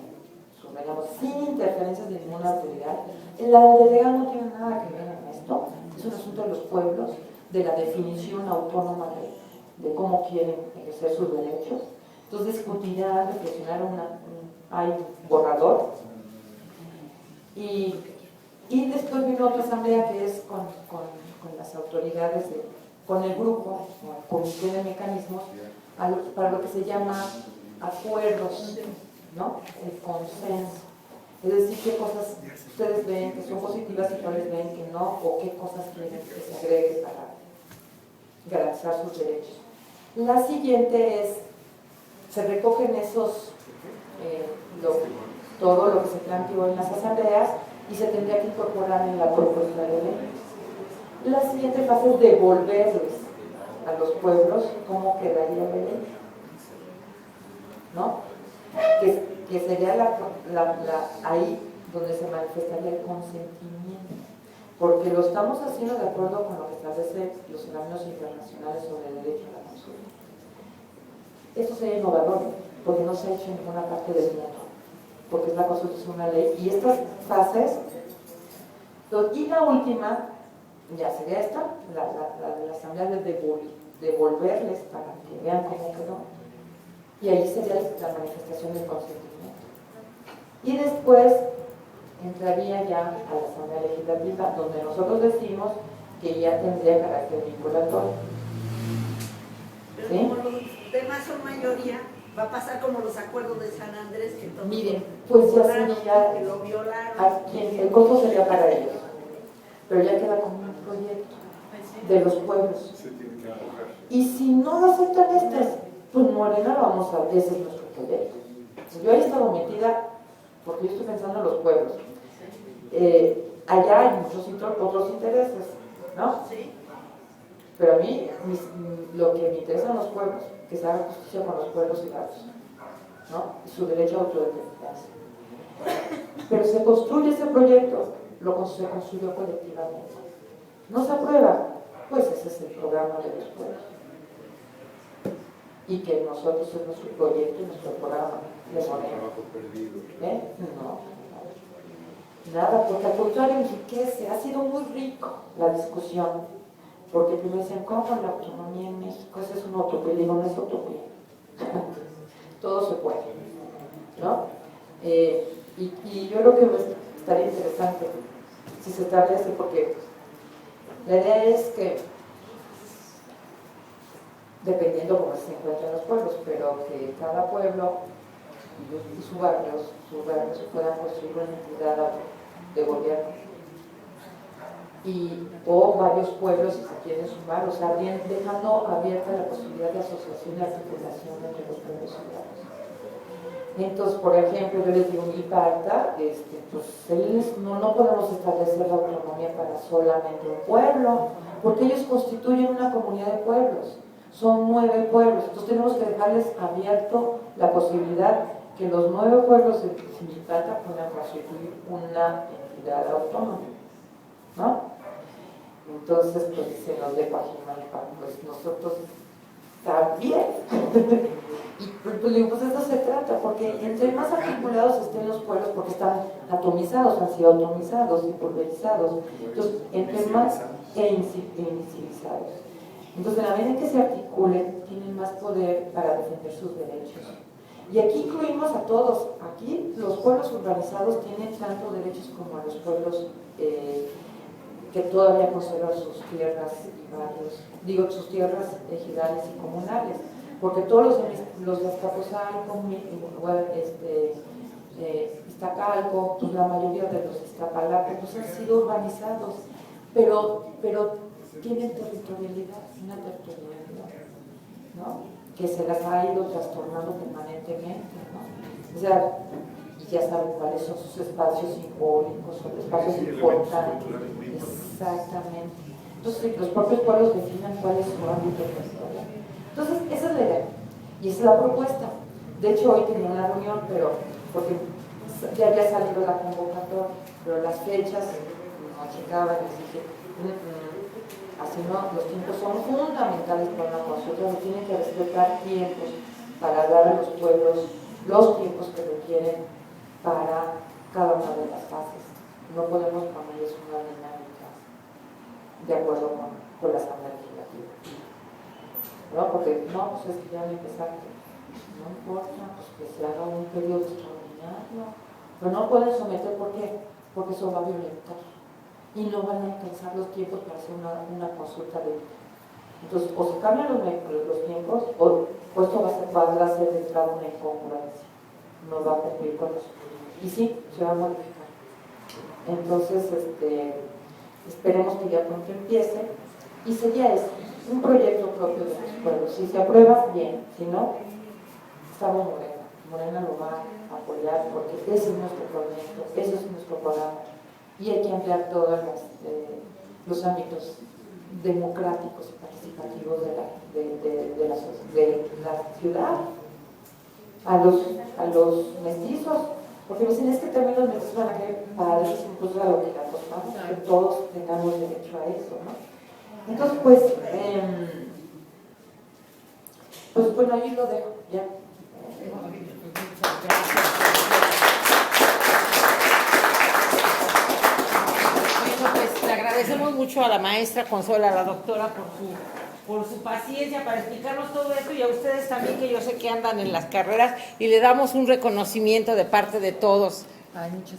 subrayamos, sin interferencias de ninguna autoridad. La delegada no tiene nada que ver en esto, es un asunto de los pueblos, de la definición autónoma de cómo quieren ejercer sus derechos. Entonces discutirán, reflexionarán, hay un borrador, y después viene otra asamblea que es con las autoridades, con el grupo, o el comité de mecanismos, para lo que se llama acuerdos, ¿no? El consenso. Es decir, qué cosas ustedes ven que son positivas y cuáles ven que no, o qué cosas quieren que se agregue para garantizar sus derechos. La siguiente es, se recogen esos, todo lo que se planteó en las asambleas y se tendría que incorporar en la propuesta de ley. La siguiente fase es devolverles a los pueblos cómo quedaría la ley, ¿no? Que sería ahí donde se manifestaría el consentimiento, porque lo estamos haciendo de acuerdo con lo que establecen los organismos internacionales sobre el derecho a la consulta. Esto sería innovador, porque no se ha hecho en ninguna parte del mundo, porque es la Constitución una ley, y estas fases, y la última, ya sería esta, la de la asamblea de devolverles para que vean cómo quedó, y ahí sería la manifestación del consentimiento. Y después entraría ya a la asamblea legislativa, donde nosotros decimos que ya tendría carácter vinculatorio. Pero ¿Sí? como los temas son mayoría, va a pasar como los acuerdos de San Andrés, que todos Miren, pues ya sería, que lo violaron. a quien el voto sería para ellos, pero ya queda como un proyecto de los pueblos. Y si no lo aceptan pues Morena vamos a ver, ese es nuestro proyecto. Yo he estado metida, porque yo estoy pensando en los pueblos. Allá hay muchos otros intereses, ¿no? Sí. Pero a mí, lo que me interesa son los pueblos, que se haga justicia con los pueblos y barrios, ¿no? Y su derecho a autodeterminarse. Pero se construye ese proyecto, se construyó colectivamente. No se aprueba, pues ese es el programa de los pueblos. Y que nosotros es nuestro proyecto, nuestro programa de Morena. No, nada, porque al contrario enriquece, ha sido muy rico la discusión, porque primero decían, ¿cómo la autonomía en México? Esa es una utopía, digo, no es utopía, todo se puede, ¿no? Y yo creo que estaría interesante si se establece, porque la idea es que, dependiendo cómo se encuentran los pueblos, pero que cada pueblo y sus barrios puedan construir una entidad de gobierno. O varios pueblos, si se quieren sumar, o sea, dejando abierta la posibilidad de asociación y articulación entre los pueblos y barrios. Entonces, por ejemplo, yo les digo, mi parta, pues no podemos establecer la autonomía para solamente un pueblo, porque ellos constituyen una comunidad de pueblos. Son 9 pueblos, entonces tenemos que dejarles abierto la posibilidad que los 9 pueblos de Milpalta puedan constituir una entidad autónoma, ¿no? Entonces, pues dicen los de Coajimalpa, pues nosotros también. Y pues digo, pues de eso se trata, porque entre más articulados estén los pueblos, porque están atomizados, han sido atomizados y pulverizados, entonces entre más invisibilizados. Entonces, en la medida en que se articulen, tienen más poder para defender sus derechos. Y aquí incluimos a todos. Aquí los pueblos urbanizados tienen tanto derechos como los pueblos que todavía conservan sus tierras y barrios, sus tierras ejidales y comunales. Porque todos los de Azcapotzalco, Iztacalco, pues la mayoría de los Iztapalapa, pues han sido urbanizados, pero tienen territorialidad, una territorialidad, ¿no? Que se las ha ido trastornando permanentemente, ¿no? O sea, y ya saben cuáles son sus espacios simbólicos, son espacios importantes. Exactamente. Entonces, los propios pueblos definen cuál es su ámbito territorial. Entonces, esa es la idea, y esa es la propuesta. De hecho, hoy tenía una reunión, porque ya había salido la convocatoria, pero las fechas no checaban, les dije, así no, los tiempos son fundamentales para una consulta, se tienen que respetar tiempos para dar a los pueblos los tiempos que requieren para cada una de las fases. No podemos ponerles una dinámica de acuerdo con la Asamblea Legislativa. ¿No? Porque no, pues es que ya no empezaste. No importa, pues que se haga un periodo extraordinario. Pero no pueden someter, ¿por qué? Porque eso va a violentar. Y no van a alcanzar los tiempos para hacer una consulta de. Entonces, o se cambian los tiempos, o esto va a ser de entrada una incongruencia. No va a cumplir con eso. Y sí, se va a modificar. Entonces, esperemos que ya pronto empiece. Y sería eso, un proyecto propio de los pueblos. Si se aprueba, bien. Si no, estamos Morena. Morena lo va a apoyar porque ese es nuestro proyecto, ese es nuestro programa. Y hay que ampliar todos los ámbitos democráticos y participativos de la ciudad. A los mestizos, porque me dicen, es que también los mestizos van a querer padres, incluso a lo que apostamos, que todos tengamos derecho a eso, ¿no? Entonces, pues bueno, ahí lo dejo, ya. Bueno, pues le agradecemos mucho a la maestra Consuelo, a la doctora, por su paciencia para explicarnos todo esto, y a ustedes también, que yo sé que andan en las carreras, y le damos un reconocimiento de parte de todos. Ay, muchas